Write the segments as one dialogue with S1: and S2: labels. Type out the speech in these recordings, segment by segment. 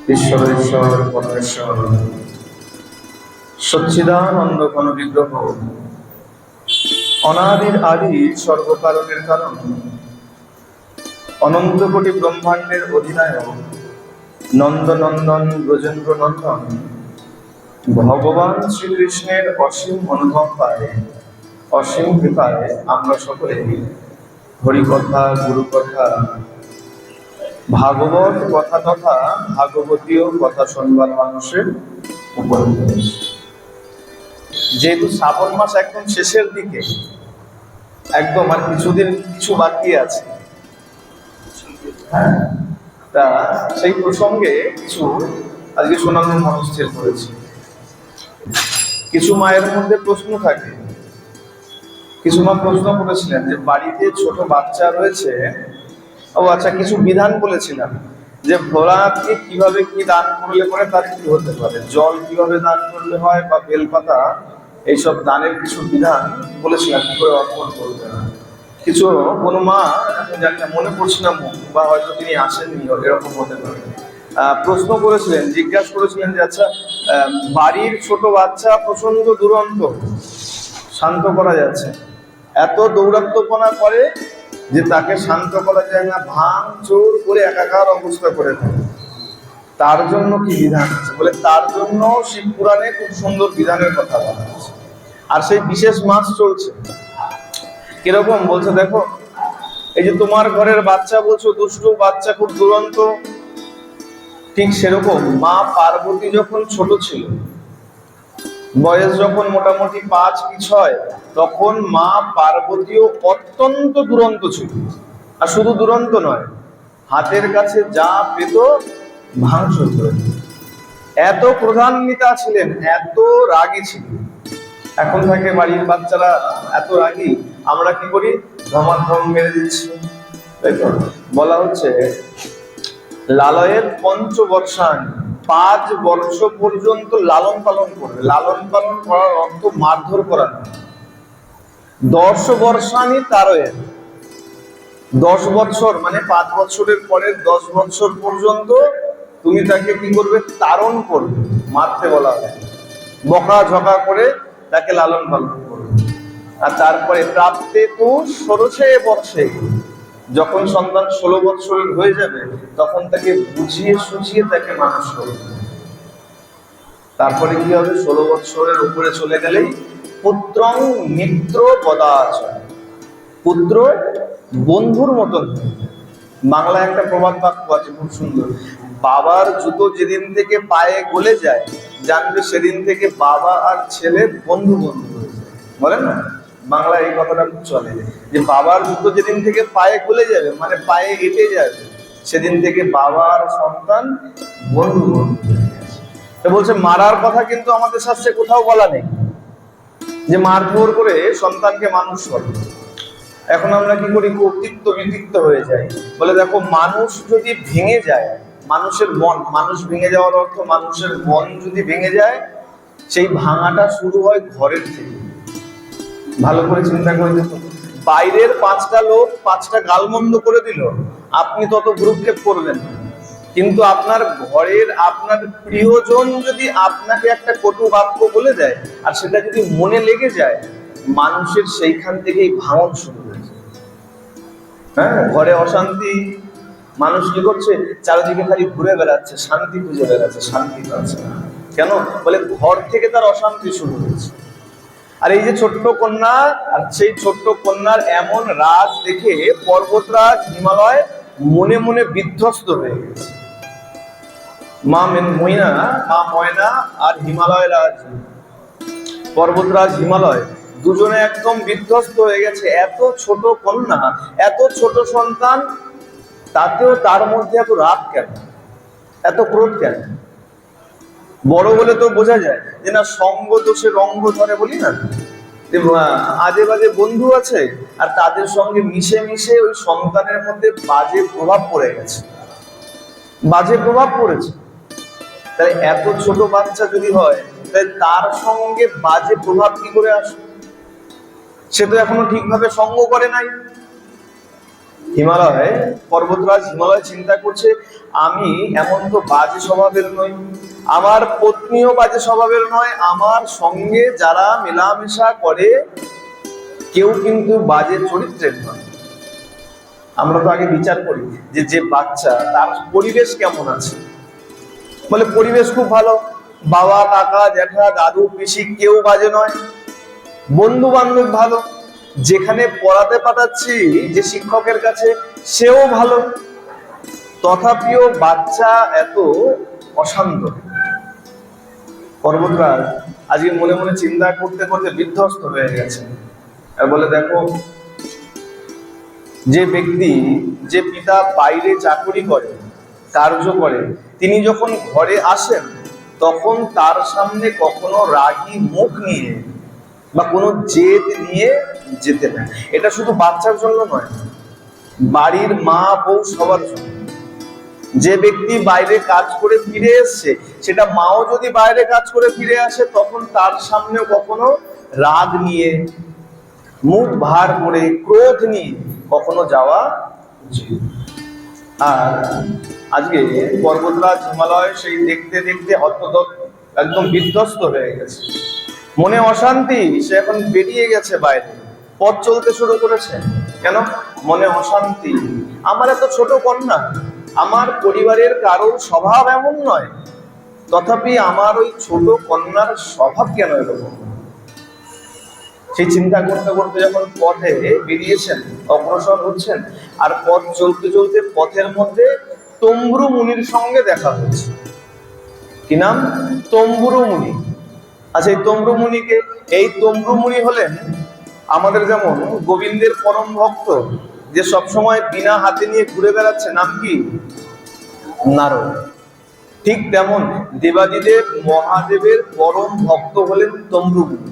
S1: ঈশ্বর ঈশ্বর পরমেশ্বর সচ্চিদানন্দ ঘন বিগ্রহ অনাদির আদি সর্বকারণের কারণ অনন্ত কোটি ব্রহ্মাণ্ডের অধিনায়ক নন্দনন্দন ব্রজেন্দ্র নন্দন ভগবান শ্রীকৃষ্ণের অসীম অনুভব পায়, অসীম কৃপায় আমরা সকলে হরিকথা, গুরুকথা, ভাগবত কথা তথা ভাগবতীয় কথা শুনবার মানুষের উপর। যেহেতু শ্রাবণ মাস একদম শেষের দিকে, একদম আর কিছু বাকি আছে, তা সেই প্রসঙ্গে কিছু আজকে শোনানোর মনস্থির করেছি। কিছু মায়ের মধ্যে প্রশ্ন থাকে, কিছু মা প্রশ্ন করেছিলেন যে বাড়িতে ছোট বাচ্চা রয়েছে, ও আচ্ছা কিছু বিধান বলেছিলাম যে ভোলাকে কিভাবে কি দান করলে পরে তার কি হতে পারে, জল কিভাবে দান করলে হয় বা বেলপাতা, এইসব দানের কিছু বিধান বলেছিলাম কি করে অর্পণ করবে। কিছু কোনো মা একটা মনে পড়ছে না বা হয়তো তিনি আসেননি, এরকম হতে পারে, প্রশ্ন করেছিলেন, জিজ্ঞাসা করেছিলেন যে আচ্ছা বাড়ির ছোট বাচ্চা প্রচন্ড দুরন্ত, শান্ত করা যাচ্ছে, এত দৌরাত্ম্যপনা করে যে তাকে শান্ত করা যায় না, ভাঙ চোর করে একাকার অবস্থা করে থাকে, তার জন্য কি বিধান আছে বলে, তার জন্য শিব পুরাণে খুব সুন্দর বিধানের কথা বলা আছে। আর সেই বিশেষ মাস চলছে, কিরকম বলছে দেখো, এই যে তোমার ঘরের বাচ্চা বলছো দুষ্টু বাচ্চা, খুব দুরন্ত, ঠিক সেরকম মা পার্বতী যখন ছোট ছিল, বয়স যখন মোটামুটি 5 কি 6, তখন মা পার্বতীও অত্যন্ত দুরন্ত ছিল। আর শুধু দুরন্ত নয়, হাতের কাছে যা পেত ভাঙচুর করে, এত ক্রোধান্বিতা ছিলেন, এত রাগী ছিলেন। এখন থেকে বাড়ির বাচ্চারা এত রাগী, আমরা কি করি, ধমাধম মেরে দিচ্ছি, তাই তো? বলা হচ্ছে লালয়ের পঞ্চবর্ষান, 5 বর্ষ পর্যন্ত লালন পালন করবে। লালন পালন করার অর্থ মারধর করা না। 10 বর্ষানি তারয়ের, 10 বছর মানে 5 বছরের পরের 10 বছর পর্যন্ত তুমি তাকে কি করবে, তারণ করবে, মারতে বলা হয়, বকা ঝকা করে তাকে লালন পালন করবে। আর তারপরে প্রাপ্তে তো ষোড়শে বর্ষে, যখন সন্তান 16 বছরের হয়ে যাবে তখন তাকে বুঝিয়ে সুঝিয়ে তাকে মানুষ করবে। তারপরে কি হবে, 16 বছরের উপরে চলে গেলেই পুত্রং মিত্র পদাচরণ, পুত্র বন্ধুর মতন। বাংলায় একটা প্রবাদ বাক্য আছে খুব সুন্দর, বাবার জুতো যেদিন থেকে পায়ে গলে যায় জানবে সেদিন থেকে বাবা আর ছেলে বন্ধু বন্ধু হয়ে যায়। বলেন না, বাংলায় এই কথাটা খুব চলে যে বাবার জুতো যেদিন থেকে পায়ে গলে যাবে মানে পায়ে এঁটে যাবে, সেদিন থেকে বাবা আর সন্তান বন্ধু বন্ধু। তো বলছে মারার কথা কিন্তু আমাদের শাস্ত্রে কোথাও বলা নেই যে মারধর করে সন্তানকে মানুষ করে। এখন আমরা কি করি, কর্তৃত্ব বিতৃত্ব হয়ে যায়। বলে দেখো, মানুষ যদি ভেঙে যায়, মানুষের মন, মানুষ ভেঙে যাওয়ার অর্থ মানুষের মন যদি ভেঙে যায়, সেই ভাঙাটা শুরু হয় ঘরের থেকে। ভালো করে চিন্তা করে দেখুন, বাইরের 5টা লোক 5টা গালমন্দ করে দিল, আপনি তত ভ্রুক্ষেপ করবেন, কিন্তু আপনার ঘরের আপনার প্রিয়জন যদি আপনাকে একটা কটু বাক্য বলে দেয় আর সেটা যদি মনে লেগে যায়, মানুষের সেইখান থেকেই ভাঙন শুরু হয়েছে। হ্যাঁ, ঘরে অশান্তি, মানুষ কি করছে, চারিদিকে খালি ঘুরে বেড়াচ্ছে, শান্তি খুঁজে বেড়াচ্ছে, শান্তি পাচ্ছে না। কেন বলে, ঘর থেকে তার অশান্তি শুরু হয়েছে। আর এই যে ছোট্ট কন্যা, আর সেই ছোট্ট কন্যার এমন রাজ দেখে পর্বতরাজ হিমালয় মনে মনে বিধ্বস্ত হয়ে গেছে। মা ময়না আর হিমালয় রাজ, পর্বতরাজ হিমালয়, দুজনে একদম বিধ্বস্ত হয়ে গেছে। এত ছোট কন্যা, এত ছোট সন্তান, তাতেও তার মধ্যে এত রাগ কেন, এত ক্রোধ কেন? বড় বলে তো বোঝা যায় যে না, সঙ্গ দোষে রঙ্গ ধরে, বলি না, আজে বাজে বন্ধু আছে আর তাদের সঙ্গে মিশে মিশে ওই সন্তানের মধ্যে বাজে প্রভাব পড়ে গেছে, বাজে প্রভাব পড়েছে। তাই এত ছোট বাচ্চা যদি হয়, তাই তার সঙ্গে বাজে প্রভাব কি করে আসে? সে তো এখনো ঠিকভাবে সঙ্গ করে নাই। হিমালয়, পর্বতরাজ হিমালয় চিন্তা করছে, আমি এমন তো বাজে স্বভাবের নই, আমার পত্নীও বাজে স্বভাবের নয়, আমার সঙ্গে যারা মেলামেশা করে কেউ কিন্তু বাজে চরিত্রের নয়। আমরা তো আগে বিচার করি যে যে বাচ্চা তার পরিবেশ কেমন আছে। বলে পরিবেশ খুব ভালো, বাবা কাকা জ্যাঠা দাদু পিসি কেউ বাজে নয়, বন্ধু বান্ধব ভালো, যেখানে পড়াতে পাঠাচ্ছি যে শিক্ষকের কাছে সেও ভালো, তথাপিও বাচ্চা এত অশান্ত। পর্বতরাজ আজকে মনে মনে চিন্তা করতে করতে বিধ্বস্ত হয়ে গেছে। আর বলে, দেখো, যে ব্যক্তি, যে পিতা বাইরে চাকরি করে, কার্য করে, তিনি যখন ঘরে আসেন তখন তার সামনে কখনো রাগী মুখ নিয়ে বা কোনো জেদ নিয়ে যেতে না। এটা শুধু বাচ্চার জন্য নয়, বাড়ির মা বউ সবার জন্য। যে ব্যক্তি বাইরে কাজ করে ফিরে এসছে, সেটা মাও যদি বাইরে কাজ করে ফিরে আসে তখন তার সামনেও কখনো রাগ নিয়ে, মুখ ভার করে, ক্রোধ নিয়ে কখনো যাওয়া উচিত। আর আজকে পর্বতরাজ হিমালয় সেই দেখতে দেখতে হতদত্ত, একদম বিধ্বস্ত হয়ে গেছে, মনে অশান্তি। সে এখন বেরিয়ে গেছে বাইরে, পথ চলতে শুরু করেছে। কেন? মনে অশান্তি। আমার এত ছোট কন্যা, আমার পরিবারের কারোর স্বভাব এমন নয়, তথাপি আমার ওই ছোট কন্যার স্বভাব কেন এরকম? সেই চিন্তা করতে করতে যখন পথে বেরিয়েছেন, অগ্রসর হচ্ছেন, আর পথ চলতে চলতে পথের মধ্যে তম্বুরু মুনির সঙ্গে দেখা হয়েছে। কি নাম? তম্বুরু মুনি। আচ্ছা, এই তম্বুরু মুনিকে, এই তম্বুরু মুনি হলেন আমাদের যেমন গোবিন্দের পরম ভক্ত, যে সবসময় বিনা হাতে নিয়ে ঘুরে বেড়াচ্ছে, নাম কি? নারদ। ঠিক তেমন দেবাদিদেব মহাদেবের পরম ভক্ত হলেন তম্বুরু মুনি।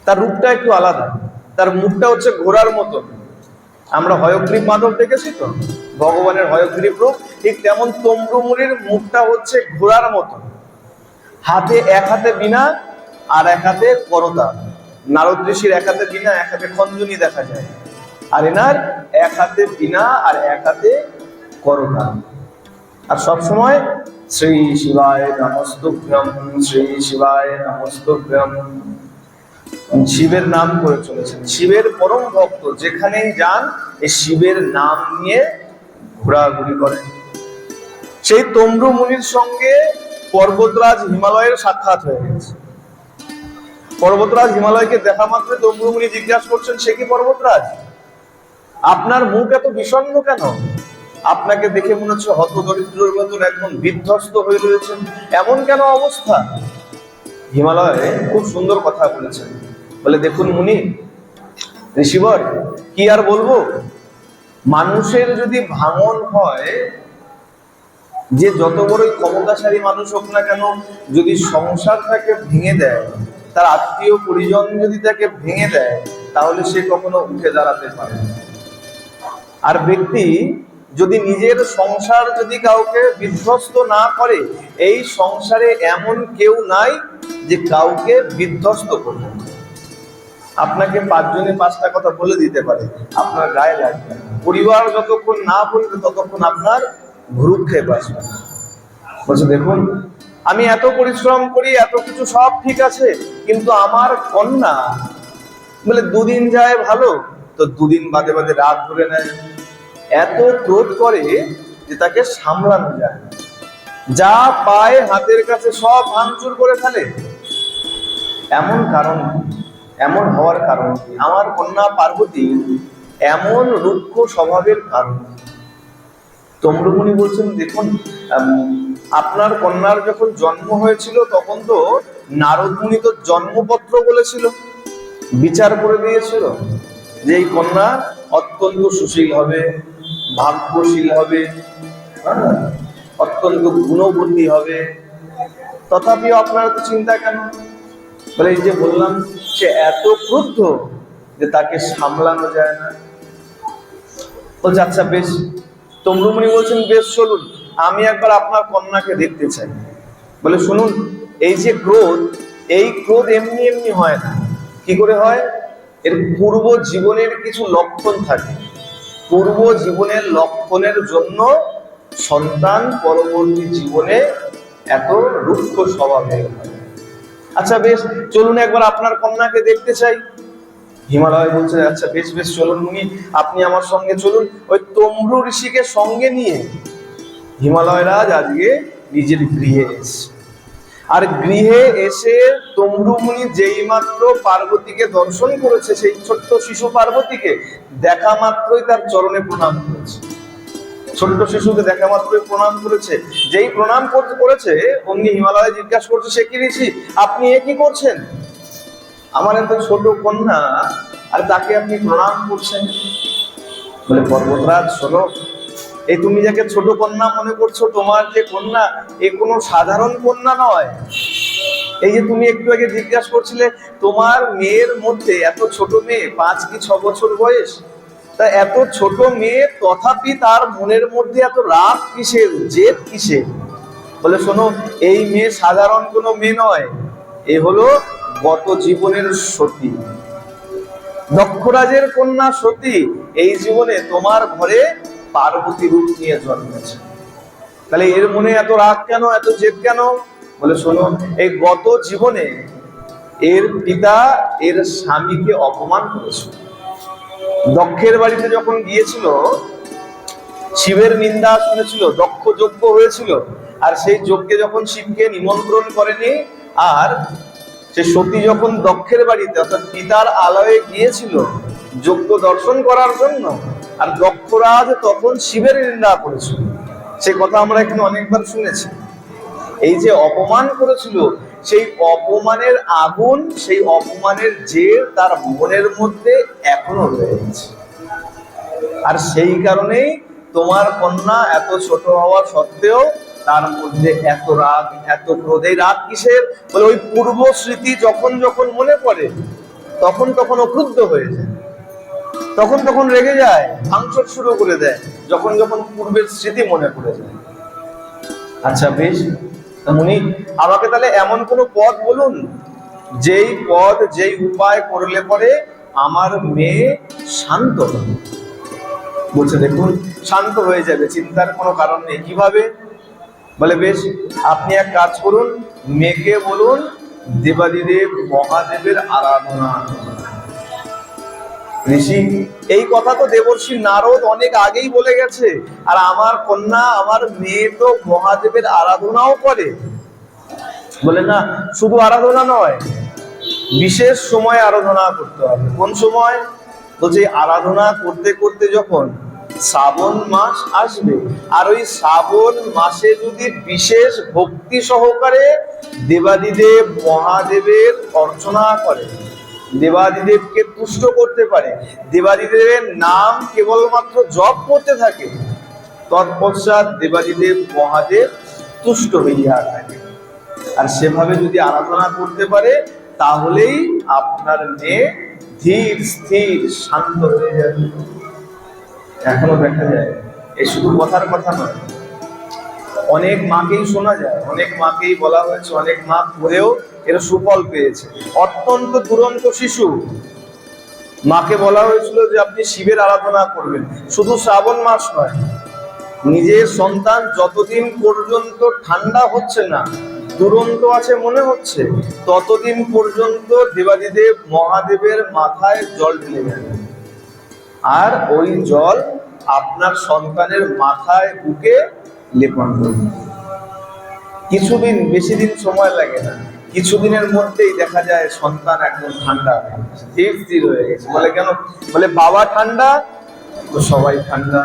S1: তার রূপটা একটু আলাদা, তার মুখটা হচ্ছে ঘোড়ার মতন। আমরা হয়গ্রীব মাধব দেখেছি তো, ভগবানের হয়গ্রীব রূপ, ঠিক তেমন তম্বুরু মুনির মুখটা হচ্ছে ঘোড়ার মতন। হাতে, এক হাতে বীণা আর এক হাতে করতা। নারদ ঋষির এক হাতে বীণা, এক হাতে খঞ্জনি দেখা যায়, আর এনার এক হাতে বীণা আর এক হাতে করতা। আর সবসময় শ্রী শিবায় নমস্তুভ্যম, শ্রী শিবায় নমস্তুভ্যম, শিবের নাম করে চলেছেন। শিবের পরম ভক্ত, যেখানেই যান এই শিবের নাম নিয়ে ঘোরাঘুরি করেন। সেই তম্বুরু মুনির সঙ্গে পর্বতরাজ হিমালয়ের সাক্ষাৎ হয়ে গেছে। পর্বতরাজ হিমালয়কে দেখা মাত্র তম্বুরু মুনি জিজ্ঞাসা করছেন, সে কি পর্বতরাজ, আপনার মুখ এত বিষণ্ণ কেন? আপনাকে দেখে মনে হচ্ছে হতদরিদ্রের মতন একদম বিধ্বস্ত হয়ে রয়েছেন, এমন কেন অবস্থা? হিমালয় খুব সুন্দর কথা বলেছেন। বলে, দেখুন মুনি, ঋষিবর, কি আর বলবো, মানুষের যদি ভাঙন হয়, যে যত বড়ই ক্ষমতাশালী মানুষ হোক না কেন, যদি সংসার তাকে ভেঙে দেয়, তার আত্মীয় পরিজন যদি তাকে ভেঙে দেয়, তাহলে সে কখনো উঠে দাঁড়াতে পারে না। আর ব্যক্তি যদি নিজের সংসার যদি কাউকে বিধ্বস্ত না করে, এই সংসারে এমন কেউ নাই যে কাউকে বিধ্বস্ত করবে। আপনাকে 5 জনে 5টা কথা বলে দিতে পারে, আপনার গায়ে লাগবে। পরিবার যতক্ষণ না বলবে ততক্ষণ আপনার ভ্রুক্ষেপ আসবে। বলছে, দেখুন, আমি এত পরিশ্রম করি, এত কিছু সব ঠিক আছে, কিন্তু আমার কন্যা, বলে 2 দিন যায় ভালো, তো 2 দিন বাদে বাদে রাগ ধরে নেয়, এত ক্রোধ করে যে তাকে সামলানো যায়, যা পায় হাতের কাছে সব ভাঙচুর করে ফেলে। এমন কারণ, এমন হওয়ার কারণ কি? আমার কন্যা পার্বতী এমন রুক্ষ স্বভাবের কারণ। তম্বুরু মুনি বলছেন, দেখুন, আপনার কন্যার যখন জন্ম হয়েছিল তখন তো নারদ মুনি তো জন্মপত্র বলেছিল, বিচার করে দিয়েছিল যে এই কন্যা অত্যন্ত সুশীল হবে, ভাগ্যশীল হবে, অত্যন্ত গুণবতী হবে। তথাপিও আপনারা তো চিন্তা কেন? বলে, এই যে বললাম, সে এত ক্রুদ্ধ যে তাকে সামলানো যায় না। বলছে, আচ্ছা বেশ। তম্বুরু মুনি বলছেন, বেশ, চলুন, আমি একবার আপনার কন্যাকে দেখতে চাই। বলে, শুনুন, এই যে ক্রোধ, এই ক্রোধ এমনি এমনি হয় না। কি করে হয়? এর পূর্ব জীবনের কিছু লক্ষণ থাকে। পূর্ব জীবনের লক্ষণের জন্য সন্তান পরবর্তী জীবনে এত রুক্ষ স্বভাবের হয়। আচ্ছা বেশ, চলুন একবার আপনার কন্যাকে দেখতে চাই। হিমালয় বলছে, আচ্ছা বেশ বেশ চলুন মুনি, আপনি আমার সঙ্গে চলুন। ওই তম্রু ঋষিকে সঙ্গে নিয়ে হিমালয় রাজ আজকে নিজের গৃহে এসে, আর গৃহে এসে তম্রু মুনি যেই মাত্র পার্বতীকে দর্শন করেছে, সেই ছোট্ট শিশু পার্বতীকে দেখা মাত্রই তার চরণে প্রণাম করেছে। ছোট্ট শিশুকে দেখা মাত্রই প্রণাম করেছে। যেই প্রণাম করেছে অমনি হিমালয় জিজ্ঞাসা করছে, সে কি ঋষি, আপনি এ কি করছেন? আমার এত ছোট কন্যা আর তাকে আপনি প্রণাম করছেন? বলে, পর্বতরাজ শোনো, এই তুমি যাকে ছোট কন্যা মনে করছো, তোমার যে কন্যা এ কোনো সাধারণ কন্যা নয়। এই যে তুমি একটু আগে জিজ্ঞাসা করছিলে তোমার মেয়ের মধ্যে, এত ছোট মেয়ে, 5 কি 6 বছর বয়স, তা এত ছোট মেয়ে তথাপি তার মনের মধ্যে এত রাগ কিসের, জেদ কিসের? বলে, শোনো, এই মেয়ে সাধারণ কোনো মেয়ে নয়, এ হলো গত জীবনের সতী, দক্ষরাজের কন্যা সতী এই জীবনে তোমার ঘরে পার্বতী রূপ নিয়ে জন্মেছে। তাহলে এর মনে এত রাগ কেন, এত জেদ কেন? বলে, শোনো, এই গত জীবনে এর পিতা এর স্বামীকে অপমান করেছিল। দক্ষের বাড়িতে যখন গিয়েছিল, শিবের নিন্দা শুনেছিল, দক্ষ যজ্ঞ হয়েছিল, আর সেই যজ্ঞে যখন শিবকে নিমন্ত্রণ করেনি, আর সে সতী যখন দক্ষের বাড়িতে অর্থাৎ পিতার আলয়ে গিয়েছিল যজ্ঞ দর্শন করার জন্য, আর দক্ষরাজ তখন শিবের নিন্দা করেছিল, সে কথা আমরা এখানে অনেকবার শুনেছি। এই যে অপমান করেছিল, সেই অপমানের আগুন, সেই অপমানের জের তার মনের মধ্যে এখনো রয়ে গেছে। আর সেই কারণেই তোমার কন্যা এত ছোট হওয়া সত্ত্বেও তার মধ্যে এত রাগ, এত ক্রোধ। এই রাগ কিসের? বলে, ওই পূর্ব স্মৃতি যখন যখন মনে পড়ে তখন তখন ও ক্রুদ্ধ হয়ে যায়, তখন তখন রেগে যায়, ভাঙচুর শুরু করে দেয়, যখন যখন পূর্বের স্মৃতি মনে পড়ে যায়। আচ্ছা বেশ, মুনি আমাকে তাহলে এমন কোন পথ বলুন, যেই পথ, যেই উপায় করলে পরে আমার মেয়ে শান্ত হবে। বলছে, দেখুন, শান্ত হয়ে যাবে, চিন্তার কোনো কারণ নেই। কিভাবে? বলে, বেশ, আপনি এক কাজ করুন, মেয়েকে বলুন দেবাদিদেব মহাদেবের আরাধনা। ঋষি, এই কথা তো দেবর্ষি নারদ অনেক আগেই বলে গেছে, আর আমার কন্যা, আমার মেয়ে তো মহাদেবের আরাধনাও করে। বলে, না, শুধু আরাধনা নয়, বিশেষ সময় আরাধনা করতে হবে। কোন সময়? বলছে, আরাধনা করতে করতে যখন শ্রাবণ মাস আসবে, আর ওই শ্রাবণ মাসে যদি বিশেষ ভক্তি সহকারে দেবাদিদেব মহাদেবের অর্চনা করে, দেবাদিদেবকে তুষ্ট করতে পারে, দেবাদিদেবের নাম কেবলমাত্র জপ করতে থাকে, তৎপশ্চাৎ দেবাদিদেব মহাদেব তুষ্ট হইয়া থাকে। আর সেভাবে যদি আরাধনা করতে পারে, তাহলেই আপনার মেয়ে ধীর স্থির শান্ত হয়ে যাবে। এখনো দেখা যায়, এই শুধু কথার কথা নয়, অনেক মাকেই শোনা যায়, অনেক মাকেই বলা হয়েছে, অনেক মা করেও এর সুফল পেয়েছে। অত্যন্ত দুরন্ত শিশু, মাকে বলা হয়েছিল যে আপনি শিবের আরাধনা করবেন, শুধু শ্রাবণ মাস নয়, নিজের সন্তান যতদিন পর্যন্ত ঠান্ডা হচ্ছে না, দুরন্ত আছে মনে হচ্ছে, ততদিন পর্যন্ত দেবাদিদেব মহাদেবের মাথায় জল ঢেলে যাবে, আর ওই জল আপনার সন্তানের মাথায় বুকে লেপন করবে। কিছুদিন, বেশি দিন সময় লাগে না, কিছুদিনের মধ্যেই দেখা যায় সন্তান একদম ঠান্ডা হয়ে গেছে, ধীর স্থির হয়ে গেছে। বলে, কেন? বলে, বাবা ঠান্ডা তো সবাই ঠান্ডা।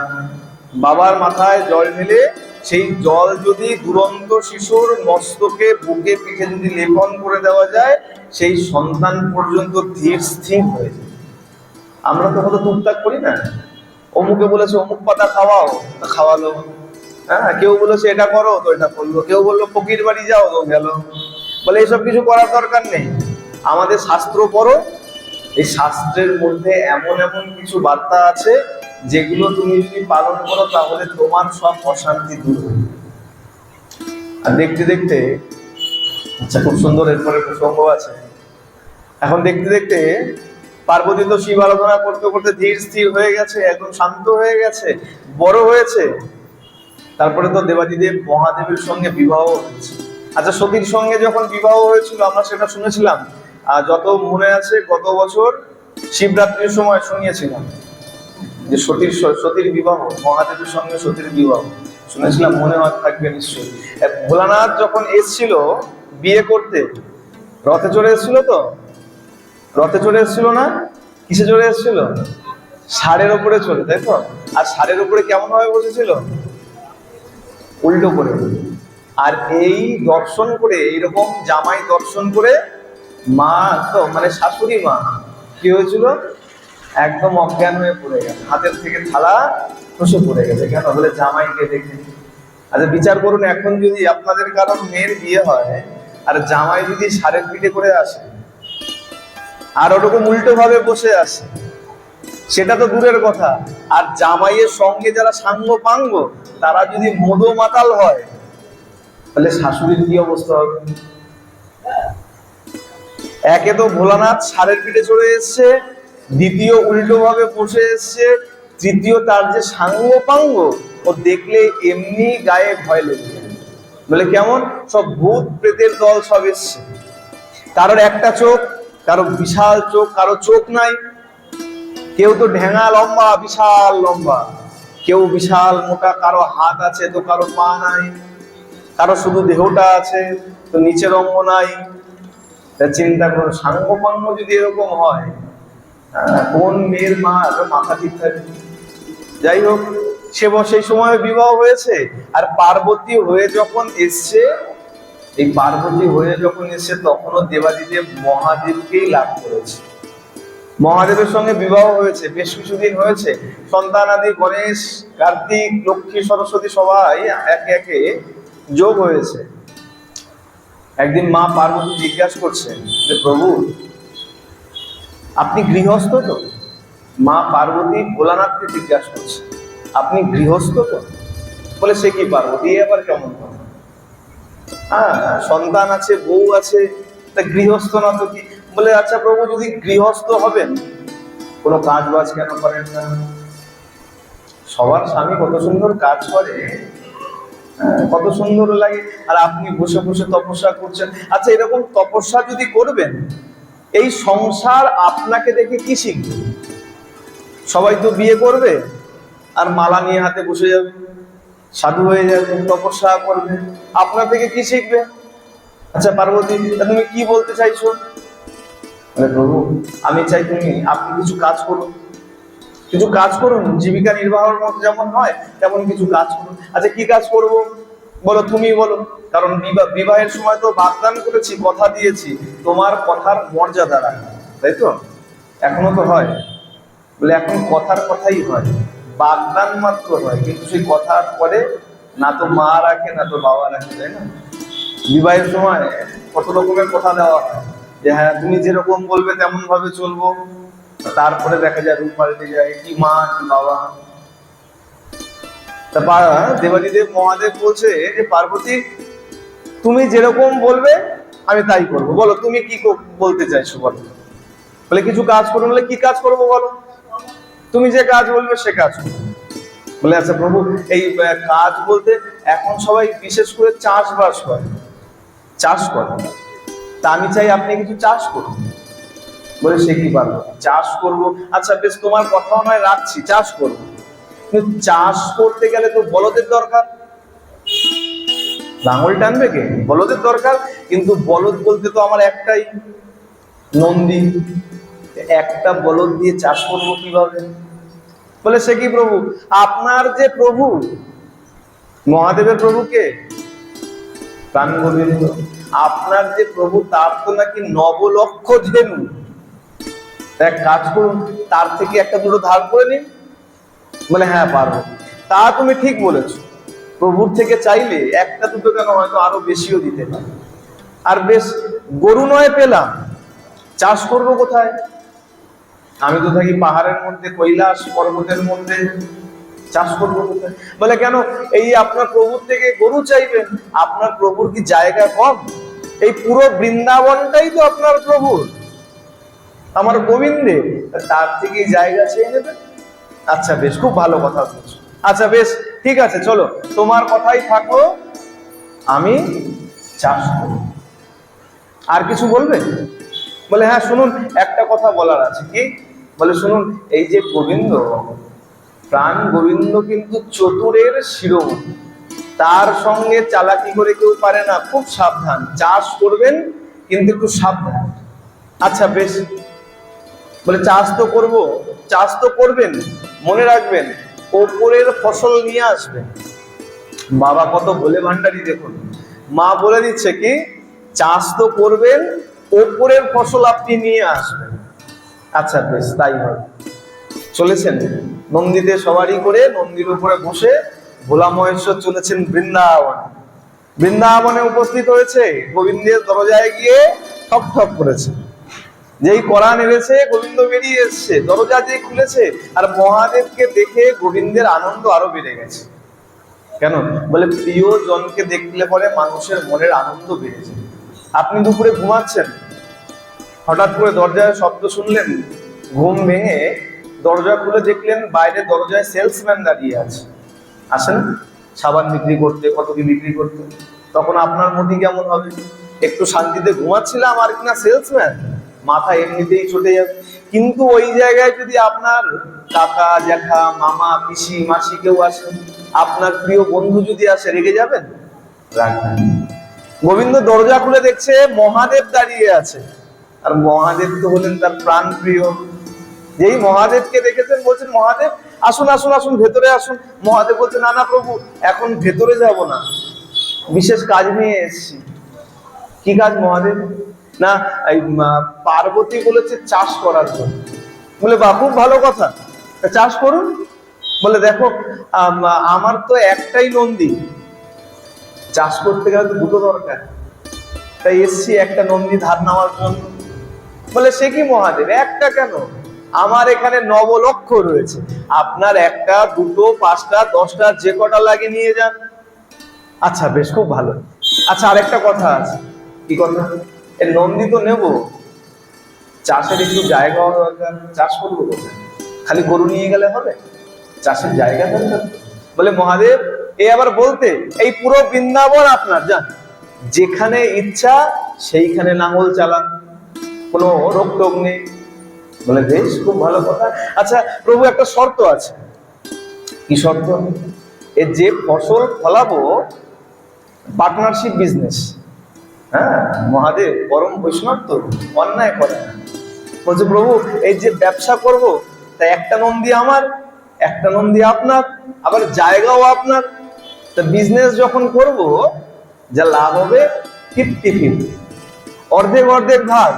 S1: বাবার মাথায় জল ঢেলে সেই জল যদি দুরন্ত শিশুর মস্তকে, বুকে, পিঠে যদি লেপন করে দেওয়া যায়, সেই সন্তান পর্যন্ত ধীর স্থির হয়ে যায়। আমরা তো কত টুকটাক করি না, অমুকে বলেছে অমুক পাতা খাওয়াও, খাওয়ালো, হ্যাঁ, কেউ বলেছে এটা করো, তো এটা করলো, কেউ বললো ফকির বাড়ি যাও, তো গেল। বলে, এইসব কিছু করার দরকার নেই, আমাদের শাস্ত্র পড়ো, এই শাস্ত্রের মধ্যে এমন এমন কিছু বার্তা আছে যেগুলো তুমি যদি পালন করো তাহলে তোমার সব অশান্তি দূর হবে। আর দেখতে দেখতে, আচ্ছা খুব সুন্দর এরপরে প্রসঙ্গ আছে, এখন দেখতে দেখতে পার্বতী তো শিব আরাধনা করতে করতে ধীর স্থির হয়ে গেছে, একদম শান্ত হয়ে গেছে, বড় হয়েছে। তারপরে তো দেবাদিদেব মহাদেবের সঙ্গে বিবাহ হয়েছে। আচ্ছা, সতীর সঙ্গে যখন বিবাহ হয়েছিল আমরা সেটা শুনেছিলাম, যত মনে আছে গত বছর শিবরাত্রির সময় শুনিয়েছিলাম যে সতীর বিবাহ, মহাদেবের সঙ্গে সতীর বিবাহ শুনেছিলাম, মনে হয় থাকবে নিশ্চয়ই। ভোলানাথ যখন এসছিল বিয়ে করতে, রথে চড়ে এসেছিল, তো রথে চড়ে এসেছিল না, কিসে চড়ে এসেছিল? ষাঁড়ের উপরে চড়ে, তাই তো? আর ষাঁড়ের উপরে কেমন ভাবে বসেছিল? উল্টো করে। আর এই দর্শন করে, এইরকম জামাই দর্শন করে মা, তো মানে শাশুড়ি মা কি হয়েছিল, একদম অজ্ঞান হয়ে পড়ে গেছে, হাতের থেকে থালা খসে পড়ে গেছে। কেন? বলে জামাইকে দেখে। আচ্ছা, বিচার করুন, এখন যদি আপনাদের কারণ মেয়ের বিয়ে হয় আর জামাই যদি ষাঁড়ের পিঠে করে আসে আর ওরকম উল্টো ভাবে বসে আসে, সেটা তো দূরের কথা, আর জামাইয়ের সঙ্গে যারা সাঙ্গ পাঙ্গ তারা যদি মদো মাতাল হয়, তাহলে শাশুড়ির কি অবস্থা হবে? একে তো ভোলানাথ ষাঁড়ের পিঠে চড়ে এসছে, দ্বিতীয় উল্টো ভাবে বসে এসছে, তৃতীয় তার যে সাঙ্গ পাঙ্গ ও দেখলে এমনি গায়ে ভয় লেগে যায়। বলে কেমন? সব ভূত প্রেতের দল সব এসছে। কারোর একটা চোখ, কারো বিশাল চোখ, কারো চোখ নাই, কেউ তো ঢেঙা লম্বা, বিশাল লম্বা, কেউ বিশাল মোটা, কারো হাত আছে তো কারো পা নাই, কারো শুধু দেহটা আছে তো নিচের অঙ্গ নাই। চিন্তা করো, সাঙ্গপাঙ্গ যদি এরকম হয়, কোন মেয়ের মা মাথা ঠিক থাকে? যাই হোক, সেই সময় বিবাহ হয়েছে। আর পার্বতী হয়ে যখন এসছে, এই পার্বতী হয়ে যখন এসছে তখনও দেবাদিদেব মহাদেবকেই লাভ করেছে। মহাদেবের সঙ্গে বিবাহ হয়েছে, বেশ কিছুদিন হয়েছে, সন্তান আদি গণেশ, কার্তিক, লক্ষ্মী, সরস্বতী সবাই একে একে যোগ হয়েছে। একদিন মা পার্বতী জিজ্ঞাসা করছেন যে প্রভু, আপনি গৃহস্থ তো? মা পার্বতী ভোলানাথকে জিজ্ঞাসা করছে, আপনি গৃহস্থ তো? বলে সে কি পার্বতী, আবার কেমন কথা? হ্যাঁ, সন্তান আছে, বউ আছে, তা গৃহস্থ না তো কি? বলে আচ্ছা প্রভু, যদি গৃহস্থ হবেন কোনো কাজ বাজ কেন করেন না? সবার স্বামী কত সুন্দর কাজ করে, কত সুন্দর লাগে, আর আপনি বসে বসে তপস্যা করছেন। আচ্ছা, এরকম তপস্যা যদি করবেন, এই সংসার আপনাকে দেখে কি শিখবে? সবাই তো বিয়ে করবে আর মালা নিয়ে হাতে বসে যাবে, সাধু হয়ে যাবে, তপস্যা করবে, আপনার থেকে কি শিখবে? আচ্ছা পার্বতী, তুমি কি বলতে চাইছো? প্রভু, আমি চাই আপনি কিছু কাজ করুন, কিছু কাজ করুন, জীবিকা নির্বাহের মতো যেমন হয় তেমন কিছু কাজ করুন। আচ্ছা, কি কাজ করব বলো, তুমি বলো। কারণ বিবাহের সময় তো বাগদান করেছি, কথা দিয়েছি, তোমার কথার মর্যাদা রাখা, তাই তো? এখনো তো হয়। বলে এখন কথার কথাই হয়, বাগদান মাত্র হয়, কিন্তু সেই কথার পরে না তো মা রাখে না তো বাবা রাখে, তাই না? বিবাহের সময় কত রকমের কথা দেওয়া হয় যে হ্যাঁ তুমি যেরকম বলবে তেমন ভাবে চলবো, তারপরে দেখা যায় রূপ পাল্টে যায়, কি মা কি বাবা। দেবাদিদেব মহাদেব বলছে যে পার্বতী, তুমি যেরকম বলবে আমি তাই করবো, বলো তুমি কি বলতে চাইছো বলো। বলে কিছু কাজ করবো। বলে কি কাজ করবো বলো, তুমি যে কাজ বলবে সে কাজ করবো। বলে আচ্ছা প্রভু, এই কাজ বলতে এখন সবাই বিশেষ করে চাষবাস করে, চাষ করে, তা আমি চাই আপনি কিছু চাষ করুন। বলে সে কি পারবো, চাষ করবো? আচ্ছা বেশ, তোমার কথাও নয় রাখছি, চাষ করবো, কিন্তু চাষ করতে গেলে তো বলদের দরকার, লাঙল টানবে কে? বলদের দরকার। কিন্তু বলদ বলতে তো আমার একটাই, নন্দী, একটা বলদ দিয়ে চাষ করবো কিভাবে? বলে সে কি প্রভু, আপনার যে প্রভু, মহাদেবের প্রভুকে প্রাণ গোবিন্দ, আপনার যে প্রভু তার তো নাকি 9 লক্ষ ধেনু, এক কাজ করুন, তার থেকে একটা দুটো ধার করে নিন। বলে হ্যাঁ পারবো। তা তুমি ঠিক বলেছো, প্রভুর থেকে চাইলে একটা দুটো কেন, হয়তো আরো বেশিও দিতে পারে। আর বেশ, গরু নয় পেলাম, চাষ করব কোথায়? আমি তো থাকি পাহাড়ের মধ্যে, কৈলাস পর্বতের মধ্যে, চাষ করবো কোথায়? বলে কেন, এই আপনার প্রভুর থেকে গরু চাইবেন? আপনার প্রভুর কি জায়গা কম? এই পুরো বৃন্দাবনটাই তো আপনার প্রভুর, আমার গোবিন্দের, তার থেকে জায়গা চেয়ে নেবে। আচ্ছা বেশ, খুব ভালো কথা বলছো। আচ্ছা বেশ, ঠিক আছে, চলো তোমার কথাই থাকো, আমি চাষ করব। আর কিছু বলবে? বলে হ্যাঁ শুনুন, একটা কথা বলার আছে। কি? বলে শুনুন, এই যে গোবিন্দ, প্রাণ গোবিন্দ কিন্তু চতুরের শিরোমণি, তার সঙ্গে চালাকি করে কেউ পারে না, খুব সাবধান, চাষ করবেন কিন্তু একটু সাবধান। আচ্ছা বেশ, বলে চাষ তো করব, চাষ তো করবেন, মনে রাখবেন ওপরের ফসল নিয়ে আসবেন। বাবা কত বলে ভান্ডারি দেখুন, মা বলে দিচ্ছে কি চাষ তো করবেন, ওপরের ফসল আপনি নিয়ে আসবেন। আচ্ছা বেশ, তাই হয়। চলেছেন নন্দীতে সবারই করে, নন্দীর উপরে বসে ভোলা মহেশ্বর চলেছেন বৃন্দাবন। বৃন্দাবনে উপস্থিত হয়েছে, গোবিন্দের দরজায় গিয়ে ঠক ঠক করেছে। যেই কড়া নেড়েছে, গোবিন্দ বেরিয়ে এসছে, দরজা যে খুলেছে, আর মহাদেবকে দেখে গোবিন্দের আনন্দ আরো বেড়ে গেছে। কেন? বলে প্রিয় জনকে দেখলে পরে মানুষের মনের আনন্দ বেড়ে যায়। আপনি দুপুরে ঘুমাচ্ছেন, হঠাৎ করে দরজায় শব্দ শুনলেন, ঘুম ভেঙে দরজা খুলে দেখলেন বাইরে দরজায় সেলসম্যান দাঁড়িয়ে আছে। আসেন সাবান বিক্রি করতে, কত কি বিক্রি করতে, তখন আপনার মতি কেমন হবে? একটু শান্তিতে ঘুমাচ্ছিলাম আর কিনা সেলসম্যান, মাথা এমনিতেই চটে যাবে। কিন্তু ওই জায়গায় যদি আপনার কাকা জ্যাঠা মামা পিসি মাসি কেউ আসে, আপনার প্রিয় বন্ধু যদি আসে, রেগে যাবেন? রাখবেন। গোবিন্দ দরজা খুলে দেখছে মহাদেব দাঁড়িয়ে আছে, আর মহাদেব তো হলেন তার প্রাণ প্রিয়। যেই মহাদেবকে দেখেছেন বলছেন মহাদেব আসুন আসুন আসুন, ভেতরে আসুন। মহাদেব বলছে না না প্রভু, এখন ভেতরে যাব না, বিশেষ কাজ নিয়ে এসেছি। কি কাজ মহাদেব? না এই পার্বতী বলেছে চাষ করার জন্য। বলে বাহ, খুব ভালো কথা, চাষ করুন। বলে দেখো আমার তো একটাই নন্দী, চাষ করতে গেলে তো দুটো দরকার, তাই এসছি একটা নন্দী ধার নেওয়ার জন্য। বলে সে কি মহাদেব, একটা কেন, আমার এখানে 9 লক্ষ রয়েছে, আপনার একটা দুটো পাঁচটা 10টা যে কটা লাগে নিয়ে যান। আচ্ছা বেশ, খুব ভালো। আচ্ছা আরেকটা কথা আছে। কি কথা? এই নন্দী তো নেব, চাষের একটু জায়গাও দরকার, চাষ করবো কোথায়? খালি গরু নিয়ে গেলে হবে? চাষের জায়গা দরকার। বলে মহাদেব এ আবার বলতে, এই পুরো বৃন্দাবন আপনার, যান যেখানে ইচ্ছা সেইখানে লাঙল চালান, কোনো রোগ টোগ নেই। বলে বেশ, খুব ভালো কথা। আচ্ছা প্রভু একটা শর্ত আছে। কি শর্ত? এ যে ফসল ফলাবো পার্টনারশিপ বিজনেস। হ্যাঁ, মহাদেব পরম বৈষ্ণব তো, অন্যায় করে না। বলছে প্রভু এই যে ব্যবসা করব, তা একটা নন্দী আমার, একটা নন্দী আপনার, আবার জায়গাও আপনার, তা বিজনেস যখন করব যা লাভ হবে 50-50, অর্ধেক অর্ধেক ভাগ।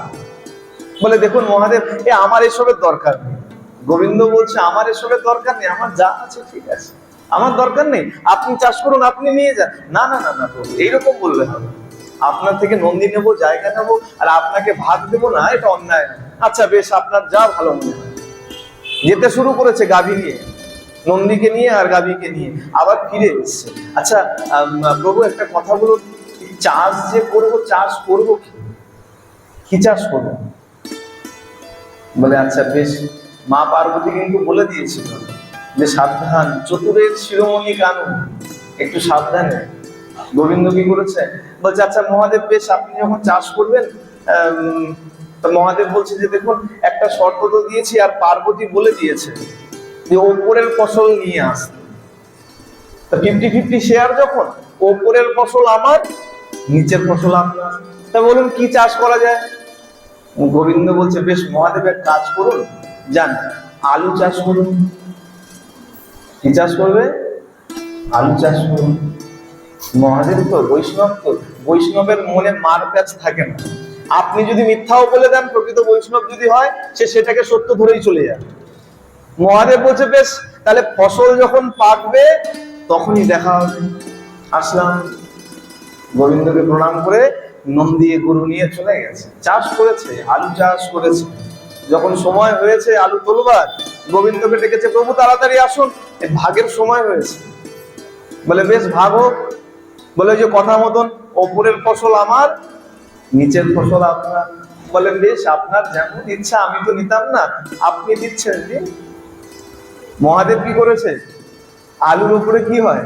S1: বলে দেখুন মহাদেব এ আমার এসবের দরকার নেই। গোবিন্দ বলছে আমার এসবের দরকার নেই, আমার যা আছে ঠিক আছে, আমার দরকার নেই, আপনি চাষ করুন, আপনি নিয়ে যান। না না না না প্রভু, এইরকম বললে হবে? আপনার থেকে নন্দী নেবো, জায়গা নেবো, আর আপনাকে ভাগ দেবো না, এটা অন্যায়। আচ্ছা বেশ, আপনার যা ভালো মনে হয়। যেতে শুরু করেছে গাভী নিয়ে, নন্দীকে নিয়ে আর গাভীকে নিয়ে, আবার ফিরে এসছে। আচ্ছা প্রভু একটা কথা বলুন, চাষ যে করবো, চাষ করবো কি চাষ করবো? বলে আচ্ছা বেশ, মা পার্বতী কিন্তু বলে দিয়েছিল যে সাবধান, চতুরের শিরোমণি কানু, একটু সাবধানে। গোবিন্দ কি করেছে? বলছে আচ্ছা মহাদেব বেশ, আপনি যখন চাষ করবেন, তো মহাদেব বলছে যে দেখুন একটা শর্ত তো দিয়েছি, আর পার্বতী বলে দিয়েছে যে ওপরের ফসল নিয়ে আসতে। তা 50-50 শেয়ার, যখন ওপরের ফসল আমার, নিচের ফসল আপনার, তা বলুন কি চাষ করা যায়? গোবিন্দ বলছে বেশ মহাদেব এক কাজ করুন, যান আলু চাষ করুন। কি চাষ করবে? আলু চাষ করুন। মহাদেব তো বৈষ্ণব, তো বৈষ্ণবের মনে মার প্যাচ থাকে না। আপনি যদি মিথ্যাও বলে দেন, প্রকৃত বৈষ্ণব যদি হয়, সে সেটাকে সত্য ধরেই চলে যাবে। মহাদেব বলছে বেশ, তাহলে ফসল যখন পাকবে তখনই দেখা হবে। আসলাম, গোবিন্দকে প্রণাম করে নন্দী গরু নিয়ে চলে গেছে, চাষ করেছে, আলু চাষ করেছে। যখন সময় হয়েছে আলু তোলবার, গোবিন্দকে ডেকেছে, প্রভু তাড়াতাড়ি আসুন, ভাগের সময় হয়েছে। বলে বেশ, ভাগ হোক। বলে যে কথা মতন ওপরের ফসল আমার, নিচের ফসল আপনার। বলেন বেশ, আপনার যেমন ইচ্ছা, আমি তো নিতাম না, আপনি দিচ্ছেন। দিন। মহাদেব কি করেছে? আলুর উপরে কি হয়,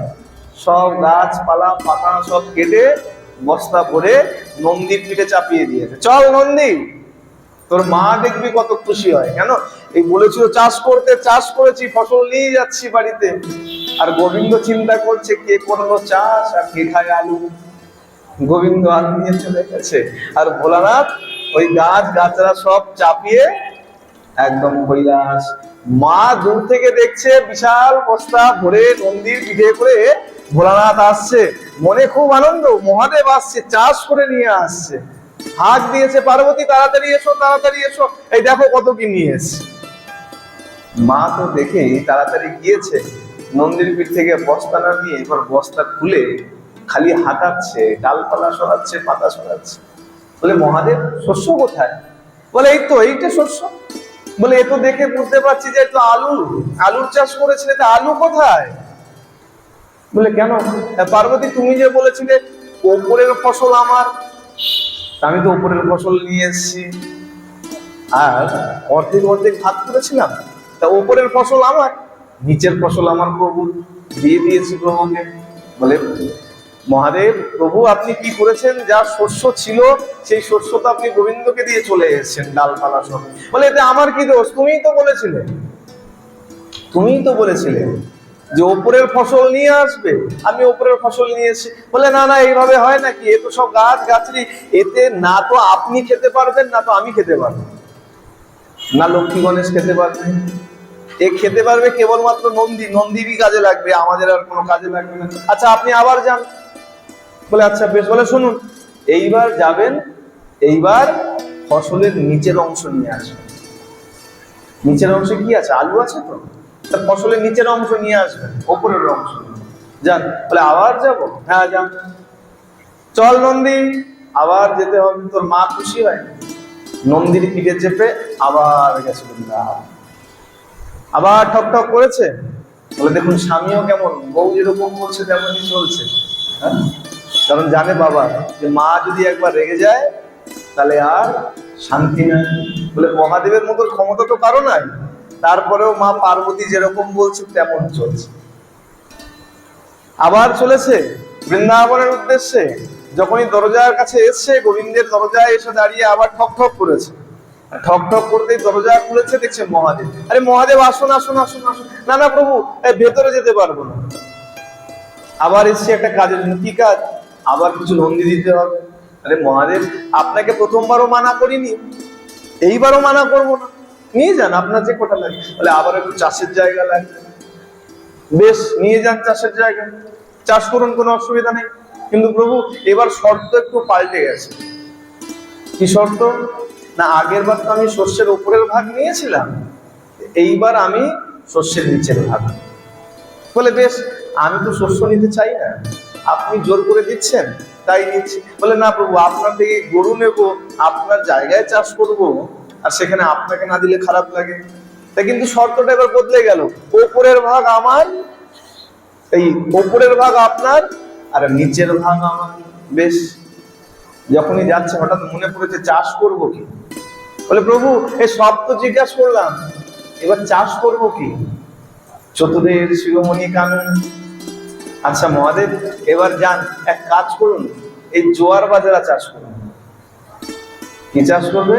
S1: সব গাছপালা পাতা সব কেটে বস্তা ভরে নন্দীর পিঠে চাপিয়ে দিয়েছে। চল নন্দী, তোর মা দেখবি কত খুশি হয়। কেন? এই বলেছিল চাষ করতে, চাষ করেছি, ফসল নিয়ে যাচ্ছি বাড়িতে। আর গোবিন্দ চিন্তা করছে কে করলো চাষ আর কে খায় আলু। গোবিন্দ আলু নিয়ে চলে গেছে, আর ভোলানাথ ওই গাছ গাছরা সব চাপিয়ে একদম কৈলাস। মা দূর থেকে দেখছে বিশাল বস্তা ভরে নন্দীর পিঠে করে ভোলানাথ আসছে, মনে খুব আনন্দ, মহাদেব আসছে, চাষ করে নিয়ে আসছে। হাত দিয়েছে, পার্বতী তাড়াতাড়ি এসো, তাড়াতাড়ি এসো, এই দেখো কত কি নিয়ে এসছে। মা তো দেখে তাড়াতাড়ি গিয়েছে, নন্দীর পিঠ থেকে বস্তা নামিয়ে এবার বস্তা খুলে খালি হাঁটাচ্ছে, ডালপালা সরাচ্ছে, পাতা সরাচ্ছে। বলে মহাদেব শস্য কোথায়? বলে এই তো, এইটা শস্য। বলে এ তো দেখে বুঝতে পারছি যে তো আলুর চাষ করেছিলে, তা আলু কোথায়? বলে কেন? পার্বতী তুমি যে বলেছিলে ওপরের ফসল আমার, আমি তো ওপরের ফসল নিয়ে এসেছি, আর অর্ধেক অর্ধেক ভাগ করেছিলাম, তা ওপরের ফসল আমার, নিচের ফসল আমার প্রভু, দিয়ে দিয়েছি প্রভুকে। বলে মহাদেব, প্রভু আপনি কি করেছেন, যা শস্য ছিল সেই শস্য তো আপনি গোবিন্দকে দিয়ে চলে এসেছেন, ডালপালা সব। বলে এতে আমার কি দোষ? তুমিই তো বলেছিলে যে ওপরের ফসল নিয়ে আসবে, আমি ওপরের ফসল নিয়ে এসেছি। বলে না না, এইভাবে হয় নাকি? এ তো সব গাছ গাছরি, এতে না তো আপনি খেতে পারবেন, না তো আমি খেতে পারবো, না লক্ষ্মী গণেশ খেতে পারবে। এ খেতে পারবে কেবলমাত্র নন্দীরই কাজে লাগবে, আমাদের আর কোনো কাজে লাগবে না। আচ্ছা আপনি আবার যান। বলে আচ্ছা বেশ। বলে শুনুন, এইবার যাবেন, এইবার ফসলের নিচের অংশ নিয়ে আসবেন। নিচের অংশে কি আছে? আলু আছে তো, তা ফসলের নিচের অংশ নিয়ে আসবেন, ওপরের অংশ যান। বলে আবার যাব? হ্যাঁ যান। চল নন্দী, আবার যেতে হবে। তোর মা খুশি হয়, নন্দীর পিঠে চেপে আবার গেছে বৃন্দাবন। আবার ঠক ঠক করেছে। বলে দেখুন স্বামীও কেমন, বউ যেরকম বলছে তেমনই চলছে। হ্যাঁ, কারণ জানে বাবা যে মা যদি একবার রেগে যায় তাহলে আর শান্তি নাই। বলে মহাদেবের মতো ক্ষমতা তো কারো নাই, তারপরেও মা পার্বতী যেরকম বলছে তেমন চলছে। আবার চলেছে বৃন্দাবনের উদ্দেশ্যে। যখনই দরজার কাছে এসছে, গোবিন্দের দরজায় এসে দাঁড়িয়ে আবার ঠক ঠক করেছে। ঠক ঠক করতেই দরজা খুলেছে, দেখছে মহাদেব। আরে মহাদেব আসুন আসুন আসুন আসুন। না না প্রভু, ভেতরে যেতে পারবো না। আবার এসছে একটা কাজের জন্য। কি কাজ? আবার কিছু নন্দী দিতে হবে। আরে মহাদেব, আপনাকে প্রথমবারও মানা করিনি, এইবারও মানা করবো না, নিয়ে যান, আপনার যে কোটা লাগে। বলে আবার একটু চাষের জায়গা লাগবে। বেশ, নিয়ে যান চাষের জায়গা, চাষ করুন, কোনো অসুবিধা নেই। কিন্তু প্রভু এবার শর্ত একটু পাল্টে গেছে। কি শর্ত? না আগের বার তো আমি শস্যের উপরের ভাগ নিয়েছিলাম, এইবার আমি শস্যের নিচের ভাগ। বলে বেশ, আমি তো শস্য নিতে চাই না, আপনি জোর করে দিচ্ছেন তাই নিচ্ছি। বলে না প্রভু, আপনার থেকে গরু নেব, আপনার জায়গায় চাষ করব, আর সেখানে আপনাকে না দিলে খারাপ লাগে। তা কিন্তু শর্তটা এবার বদলে গেল, ওপরের ভাগ আমার, এই ওপরের ভাগ আপনার, আর নিচের ভাগ আমার। বেশ। যখনই যাচ্ছে হঠাৎ মনে পড়েছে চাষ করব কি। বলে প্রভু এই সব তো জিজ্ঞাসা করলাম, এবার চাষ করব কি? চতুরের শিরোমণি কানন। আচ্ছা মহাদেব, এবার যান, এক কাজ করুন, এই জোয়ার বাজরা চাষ করুন। কি চাষ করবে?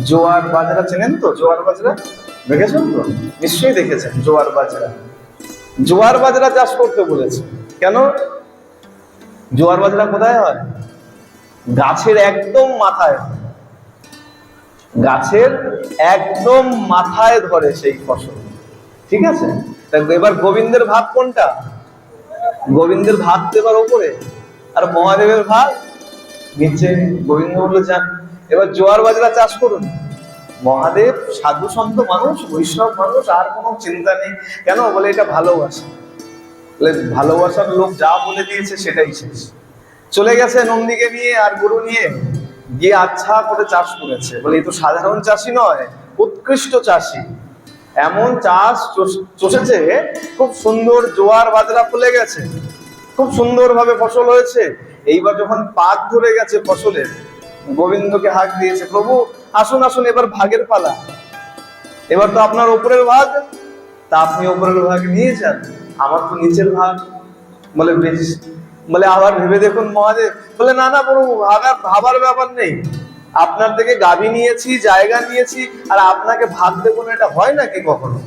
S1: জোয়ার বাজরা চেনেন তো? জোয়ার বাজরা দেখেছেন তো? নিশ্চয়ই দেখেছেন। জোয়ার বাজরা চাষ করতে বলেছে। কেন? জোয়ার বাজরা কোথায় হয়? গাছের একদম মাথায়, গাছের একদম মাথায় ধরে সেই ফসল। ঠিক আছে, এবার গোবিন্দের ভাগ কোনটা? গোবিন্দের ভাগ তো এবার ওপরে, আর মহাদেবের ভাগ নিচে। গোবিন্দ বললো যান, এবার জোয়ার বাজরা চাষ করুন। মহাদেব সাধু সন্ত মানুষ, বৈষ্ণব মানুষ, আর কোনো চিন্তা নেই। কেন? বলে এটা ভালোবাসা। বলে ভালোবাসার লোক যা বলে দিয়েছে সেটাই শেষ। চলে গেছে নন্দীকে নিয়ে আর গরু নিয়ে, গিয়ে আচ্ছা করে চাষ করেছে। বলে এই তো সাধারণ চাষি নয়, উৎকৃষ্ট চাষি। এমন চাষ চষেছে, খুব সুন্দর জোয়ার বাজরা ফলে গেছে, খুব সুন্দর ভাবে ফসল হয়েছে। এইবার যখন পাক ধরে গেছে ফসলের, গোবিন্দকে হাঁক দিয়েছে, প্রভু আসুন আসুন, এবার ভাগের পালা, এবার তো আপনার ওপরের ভাগ, তা আপনি ওপরের ভাগ নিয়ে যান, আমার তো নিচের ভাগ। বলে বেশ, বলে আবার ভেবে দেখুন মহাদেব। বলে না না প্রভু, ভাবার ব্যাপার নেই, আপনার থেকে গাভী নিয়েছি, জায়গা নিয়েছি, আর আপনাকে ভাগ দেবো না, এটা হয় নাকি কখনো?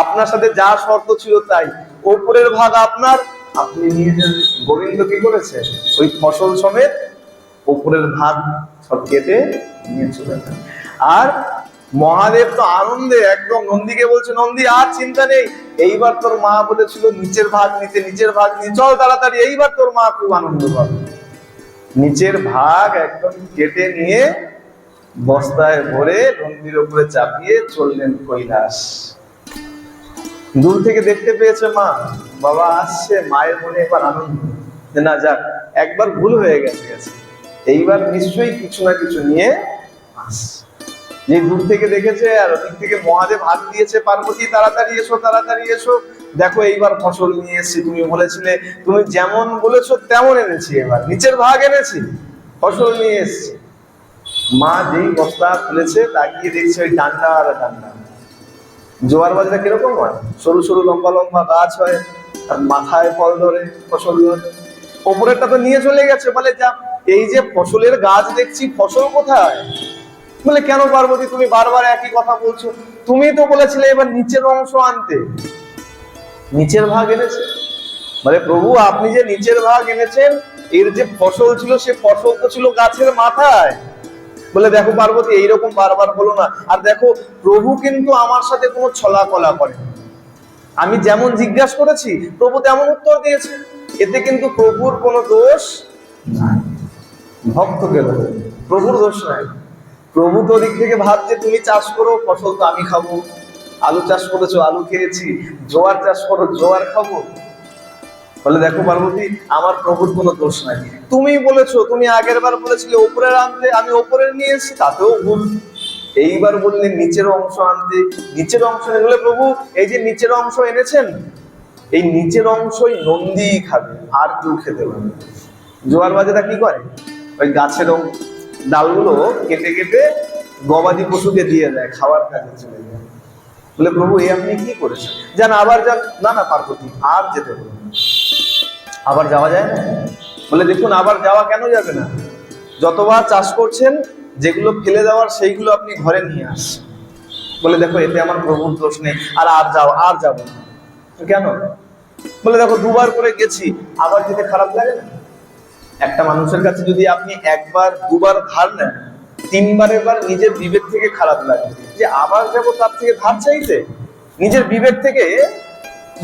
S1: আপনার সাথে যা শর্ত ছিল তাই, ওপরের ভাগ আপনার, আপনি নিয়ে যান। গোবিন্দ কি করেছে, ওই ফসল সমেত ওপরের ভাগ সব কেটে নিয়ে চলে যান। আর মহাদেব তো আনন্দে একদম নন্দীকে বলছে, নন্দী আর চিন্তা নেই, এইবার তোর মা বলেছিল নিচের ভাগ নিতে, নিচের ভাগ নিয়ে চল তাড়াতাড়ি, এইবার তোর মা খুব আনন্দ পাবে। নিচের ভাগ একদম কেটে নিয়ে বস্তায় ভরে নন্দীর উপরে চাপিয়ে চললেন কৈলাস। দূর থেকে দেখতে পেয়েছে মা, বাবা আসছে, মায়ের মনে এবার আনন্দ, যে না যাক, একবার ভুল হয়ে গেছে, এইবার নিশ্চয়ই কিছু না কিছু নিয়ে আসছে। যে দূর থেকে দেখেছে, আর ওদিক থেকে মহাদেব হাত দিয়েছে, পার্বতী তাড়াতাড়ি এসো, তাড়াতাড়ি এসো, দেখো এইবার ফসল নিয়ে এসেছি, তুমি বলেছিলে, তুমি যেমন বলেছো তেমন এনেছি, এবার নিচের ভাগ এনেছি, ফসল নিয়ে এসেছি। মা যেই বস্তা খুলেছে, তাকিয়ে দেখছে ওই ডান্ডা আর ডান্ডা। জোয়ার বাজরা কিরকম হয়, সরু সরু লম্বা লম্বা গাছ হয়, আর মাথায় ফল ধরে, ফসল ধরে, ওপরেরটা তো নিয়ে চলে গেছে। বলে যা, এই যে ফসলের গাছ দেখছি, ফসল কোথায়? বলে কেন পার্বতী, তুমি বারবার একই কথা বলছো, তুমি তো বলেছিলে এবার নিচের অংশ আনতে, নিচের ভাগ এনেছে। বলে প্রভু, আপনি যে নিচের ভাগ এনেছেন, এর যে ফসল ছিল, সে ফসল তো ছিল গাছের মাথায়। বলে দেখো পার্বতী, এইরকম বারবার হলো না। আর দেখো, প্রভু কিন্তু আমার সাথে কোনো ছলা কলা করে, আমি যেমন জিজ্ঞাসা করেছি প্রভু তেমন উত্তর দিয়েছে, এতে কিন্তু প্রভুর কোনো দোষ নাই। ভক্তকে বলে প্রভুর দোষ নাই। প্রভু তো দিক থেকে ভাবছে, তুমি চাষ করো, ফসল তো আমি খাবো, আলু চাষ করেছো, আলু খেয়েছি, জোয়ার চাষ করো, জোয়ার খাবো। বলে দেখো পার্বতী, আমার প্রভুর কোনো দোষ নাই, তুমি বলেছো, তুমি আগের বার বলেছিলে ওপরের আনতে, আমি ওপরের নিয়ে এসেছি, তাতেও ভুল। এইবার বললে নিচের অংশ আনতে, নিচের অংশ এনে, প্রভু এই যে নিচের অংশ এনেছেন, এই নিচের অংশই নন্দী খাবে, আর কেউ খেতে পারবে। জোয়ার বাজেরা কি করে, ওই গাছের ডালগুলো কেটে কেটে গবাদি পশুকে দিয়ে দেয়, খাওয়ার কাজে চলে যায়। বলে প্রভু, এই আপনি কি করেছেন, যান আবার যান। না না পার্বতী, আর যেতে হবে, আবার যাওয়া যায় না। বলে দেখুন, আবার যাওয়া কেন যাবে না, যতবার চাষ করছেন, যেগুলো ফেলে দেওয়ার সেইগুলো আপনি ঘরে নিয়ে আসছেন। বলে দেখো, এতে আমার প্রভুর দোষ নেই, আর আর যাবো না। কেন? বলে দেখো, দুবার করে গেছি, আবার যেতে খারাপ লাগে না? একটা মানুষের কাছে যদি আপনি একবার দুবার ধার নেন, তিনবারের বার নিজের বিবেক থেকে খারাপ লাগে, যে আবার যাবো তার থেকে ধার চাইতে, নিজের বিবেক থেকে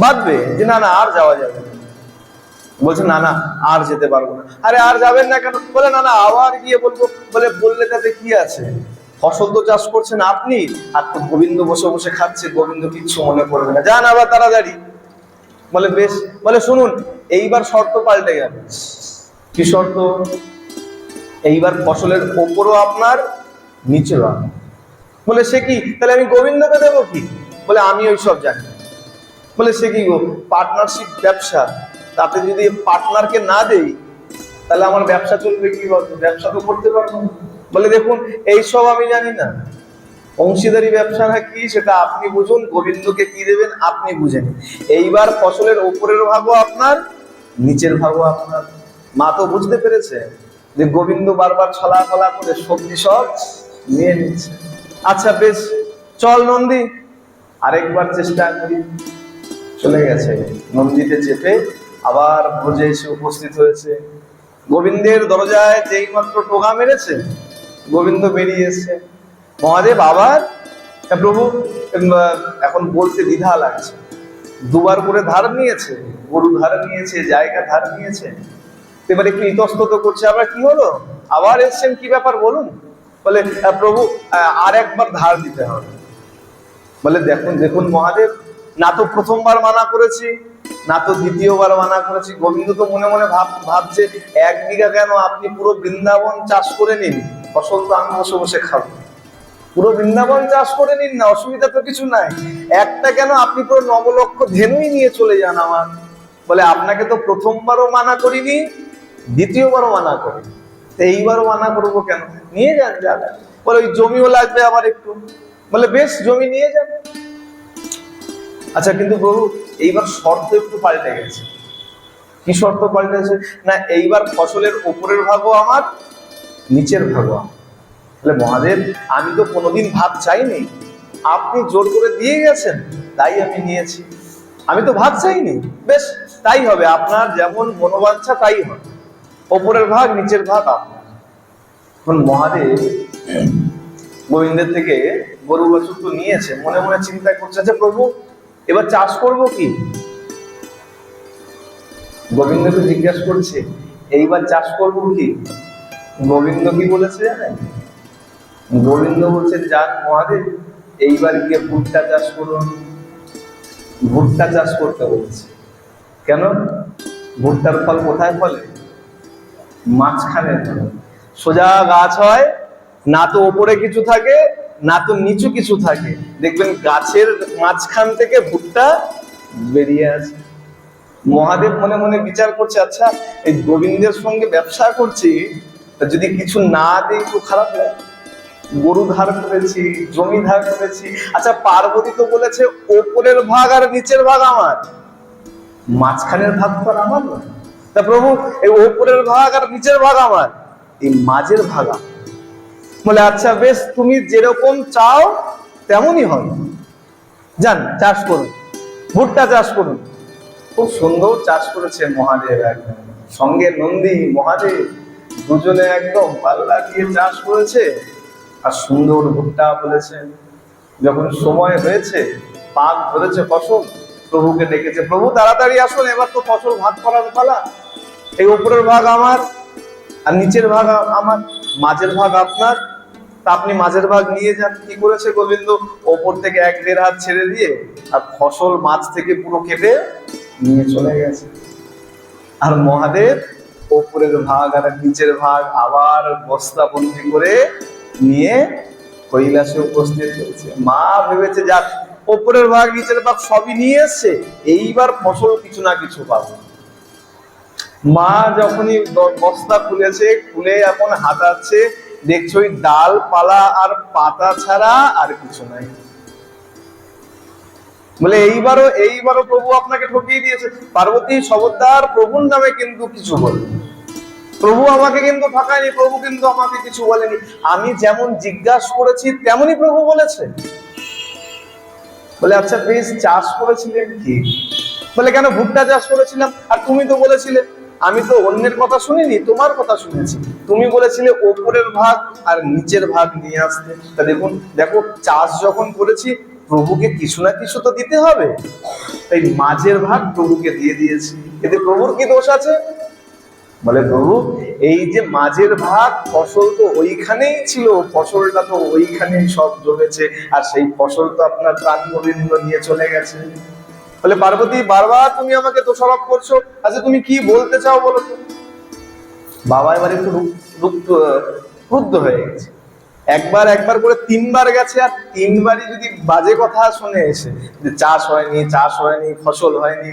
S1: বাঁধবে যে না না আর যাওয়া যাবে না। বলছে না না আর যেতে পারবো না। আরে আর যাবেন না কেন? বলে না না আবার গিয়ে বলবো। বলে বললে তাতে কি আছে, ফসল তো চাষ করছেন আপনি, আর তো গোবিন্দ বসে বসে খাচ্ছে, গোবিন্দ কিচ্ছু মনে করবে না, যান আবার তাড়াতাড়ি। বলে বেশ। বলে শুনুন, এইবার শর্ত পাল্টে গেল। কি শর্ত? এইবার ফসলের ওপরও আপনার, নিচেও আপনার। বলে সে কি, তাহলে আমি গোবিন্দকে দেবো কি? বলে আমি ওই সব জানি। বলে সে কি গো, পার্টনারশিপ ব্যবসা, তাতে যদি পার্টনারকে না দেই, তাহলে আমার ব্যবসা চলবে কি? ব্যবসা তো করতে পারবো না। বলে দেখুন, এইসব আমি জানি না, অংশীদারি ব্যবসা না কি সেটা আপনি বুঝুন, গোবিন্দকে কি দেবেন আপনি বুঝেন। এইবার ফসলের ওপরের ভাগও আপনার, নিচের ভাগও আপনার। মা তো বুঝতে পেরেছে যে গোবিন্দ বারবার ছলা ফলা করে সবজি সব নিয়ে নিচ্ছে। আচ্ছা বেশ, চল নন্দী, আরেকবার চেষ্টা করি। চলে গেছে, নন্দীতে চেপে আবার ভোজে এসে উপস্থিত হয়েছে। গোবিন্দের দরজায় যেই মাত্র টোকা মেরেছে, গোবিন্দ বেরিয়ে এসছে। মহাদেব আবার, প্রভু এখন বলতে দ্বিধা লাগছে, দুবার করে ধার নিয়েছে, গরু ধার নিয়েছে, জায়গা ধার নিয়েছে, এবার একটু ইতস্তত করছে, আবার কি হলো, আবার এসছেন, কি ব্যাপার বলুন। বলে প্রভু আর একবার ধার দিতে হবে। বলে দেখুন দেখুন মহাদেব, না তো প্রথমবার মানা করেছি, না তো দ্বিতীয়বার মানা করেছি। গোবিন্দ তো মনে মনে ভাবছে, 1 বিঘা কেন, আপনি পুরো বৃন্দাবন চাষ করে নিন, ফসল তো আমি বসে বসে খাবো। পুরো বৃন্দাবন চাষ করে নিন না, অসুবিধা তো কিছু নাই। একটা কেন, আপনি পুরো 9 লক্ষ ধেনুই নিয়ে চলে যান আমার। বলে আপনাকে তো প্রথমবারও মানা করিনি, দ্বিতীয়বারও মানা করিনি, এইবারও মানা করবো কেন, নিয়ে যান যান। বলে ওই জমিও লাগবে আমার একটু। বলে বেশ, জমি নিয়ে যান। আচ্ছা, কিন্তু প্রভু এইবার শর্ত একটু পাল্টে গেছে। কি শর্ত পাল্টেছে? না, এইবার ফসলের ওপরের ভাগও আমার, নিচের ভাগও আমার। বলে মহাদেব, আমি তো কোনোদিন ভাগ চাইনি, আপনি জোর করে দিয়ে গেছেন, তাই আমি নিয়েছি। আমি তো ভাগ চাইনি। বেশ, তাই হবে, আপনার যেমন মনোবাঞ্ছা তাই হবে, ওপরের ভাগ নিচের ভাগ আপনার। এখন মহাদেব গোবিন্দের থেকে গরু বাছুর তো নিয়েছে, মনে মনে চিন্তা করছে যে প্রভু এবার চাষ করব কি? গোবিন্দকে জিজ্ঞাসা করছে এইবার চাষ করব কি? গোবিন্দ কি বলেছে জানেন? গোবিন্দ বলছে, যান মহাদেব, এইবার গিয়ে ভুট্টা চাষ করুন। ভুট্টা চাষ করতে বলছে। কেন? ভুট্টার ফল কোথায় ফলে? মাঝখানে ফলে। সোজা গাছ হয় না, তো ওপরে কিছু থাকে না তো নিচু কিছু থাকে। দেখবেন গাছের মাঝখান থেকে ভুট্টা বেরিয়ে আসে। মহাদেব মনে মনে বিচার করছে, আচ্ছা এই গোবিন্দের সঙ্গে ব্যবসা করছি, যদি কিছু না দেই তো খারাপ লাগে। গরু ধার করেছি, জমি ধার করেছি। আচ্ছা, পার্বতী তো বলেছে ওপরের ভাগ আর নিচের ভাগ আমার, মাঝখানের ভাগ তো আমার না। তা প্রভু এই ওপরের ভাগ আর নিচের ভাগ আমার, এই মাঝের ভাগ আমার। বলে আচ্ছা বেশ, তুমি যেরকম চাও তেমনই হবে, যান চাষ করুন, ভুট্টা চাষ করুন। খুব সুন্দর চাষ করেছে মহাদেব, একদম সঙ্গে নন্দী মহাদেব, দুজনে একদম পাল্লা দিয়ে চাষ করেছে। আর সুন্দর ভুট্টা বলেছেন। যখন সময় হয়েছে, পাক ধরেছে ফসল, প্রভুকে ডেকেছে, প্রভু তাড়াতাড়ি আসুন, এবার তো ফসল ভাগ করার পালা। এই উপরের ভাগ আমার আর নিচের ভাগ আমার, মাঝের ভাগ আপনার, তা আপনি মাঝের ভাগ নিয়ে যান। কি করেছে গোবিন্দ? ওপর থেকে 1-1.5 হাত ছেড়ে দিয়ে আর ফসল মাছ থেকে পুরো কেটে নিয়ে চলে গেছে। আর মহাদেব ওপরের ভাগ আর নিচের ভাগ আবার বস্তা বন্দি করে নিয়ে কৈলাসে উপস্থিত হয়েছে। মা ভেবেছে যাক ওপরের ভাগ নিচের ভাগ সবই নিয়ে এসছে, এইবার ফসল কিছু না কিছু পাবে। মা যখনই বস্তা খুলেছে, খুলে এখন হাতাচ্ছে, দেখছো ওই ডাল পালা আর পাতা ছাড়া আর কিছু নাই। বলে এইবারও প্রভু আপনাকে ঠকিয়ে দিয়েছে। পার্বতী খবরদার, প্রভুর নামে কিন্তু কিছু বলে। প্রভু আমাকে কিন্তু ঠকায়নি, প্রভু কিন্তু আমাকে কিছু বলেনি, আমি যেমন জিজ্ঞাসা করেছি তেমনই প্রভু বলেছে। বলে আচ্ছা বেশ, চাষ করেছিলেন কি? বলে কেন, ভুট্টা চাষ করেছিলাম। আর তুমি তো বলেছিলে, আমি তো অন্যের কথা শুনিনি, তোমার কথা শুনেছি। তুমি বলেছিলে ওপরের ভাগ আর নিচের ভাগ নিয়ে আসতে। তা দেখো চাষ যখন করেছি, প্রভুকে কিছু না কিছু তো দিতে হবে, তাই মাঝের ভাগ প্রভুকে দিয়ে দিয়েছি। এতে প্রভুর কি দোষ আছে? বলে প্রভু এই যে মাঝের ভাগ, ফসল তো ওইখানেই ছিল, ফসলটা তো ওইখানেই সব জমেছে, আর সেই ফসল তো আপনার প্রাণ গোবিন্দ নিয়ে চলে গেছে। বলে পার্বতী, বারবার তুমি আমাকে দোষারোপ করছো, আচ্ছা তুমি কি বলতে চাও বলো তো? বাবা এবার একটু ক্রুদ্ধ হয়ে গেছে। একবার করে 3বার গেছে, আর 3বারই যদি বাজে কথা শুনে এসে যে চাষ হয়নি, ফসল হয়নি।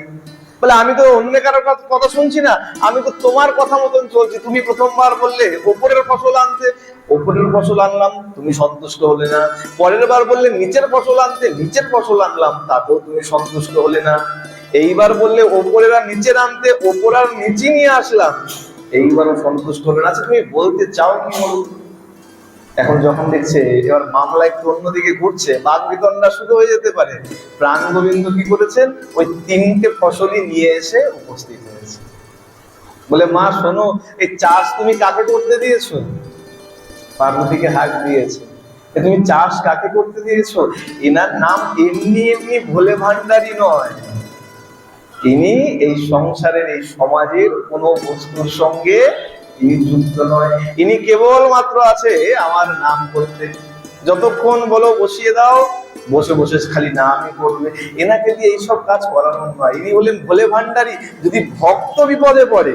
S1: বলে আমি তো অন্য কারোর কথা শুনছি না, আমি তো তোমার কথা মতন চলছি। তুমি প্রথমবার বললে ওপরের ফসল আনতে, ওপরের ফসল আনলাম, তুমি সন্তুষ্ট হলে না। পরের বার বললে নিচের ফসল আনতে, নিচের ফসল আনলাম, তাতেও তুমি সন্তুষ্ট হলে না। এইবার বললে ওপরের আর নিচের আনতে, ওপর আর নিচে নিয়ে আসলাম, এইবারও সন্তুষ্ট হলে না। আচ্ছা তুমি বলতে চাও কি বলো? এখন যখন দেখছে এবার মামলা একটু অন্যদিকে ঘুরছে, বাদ বিতণ্ডা শুরু হয়ে যেতে পারে, প্রাণ গোবিন্দ কি করেছেন? ওই 3টে ফসলই নিয়ে এসে উপস্থিত হয়েছে। বলে মা শোনো, এই চাষ তুমি কাকে করতে দিয়েছো? পার্বতীকে হাঁক দিয়েছে। তুমি চাষ কাকে করতে দিয়েছো? এনার নাম এমনি ভোলে ভান্ডারী নয়, তিনি এই সংসারের, এই সমাজের কোনো বস্তুর সঙ্গে তিনি যুক্ত নয়, ইনি কেবল মাত্র আছে আমার নাম করতে। যতক্ষণ বলো বসিয়ে দাও, বসে বসে খালি নামই করবে। এনাকে দিয়ে এইসব কাজ করানো নয়। ইনি হলেন ভোলে ভান্ডারী। যদি ভক্ত বিপদে পড়ে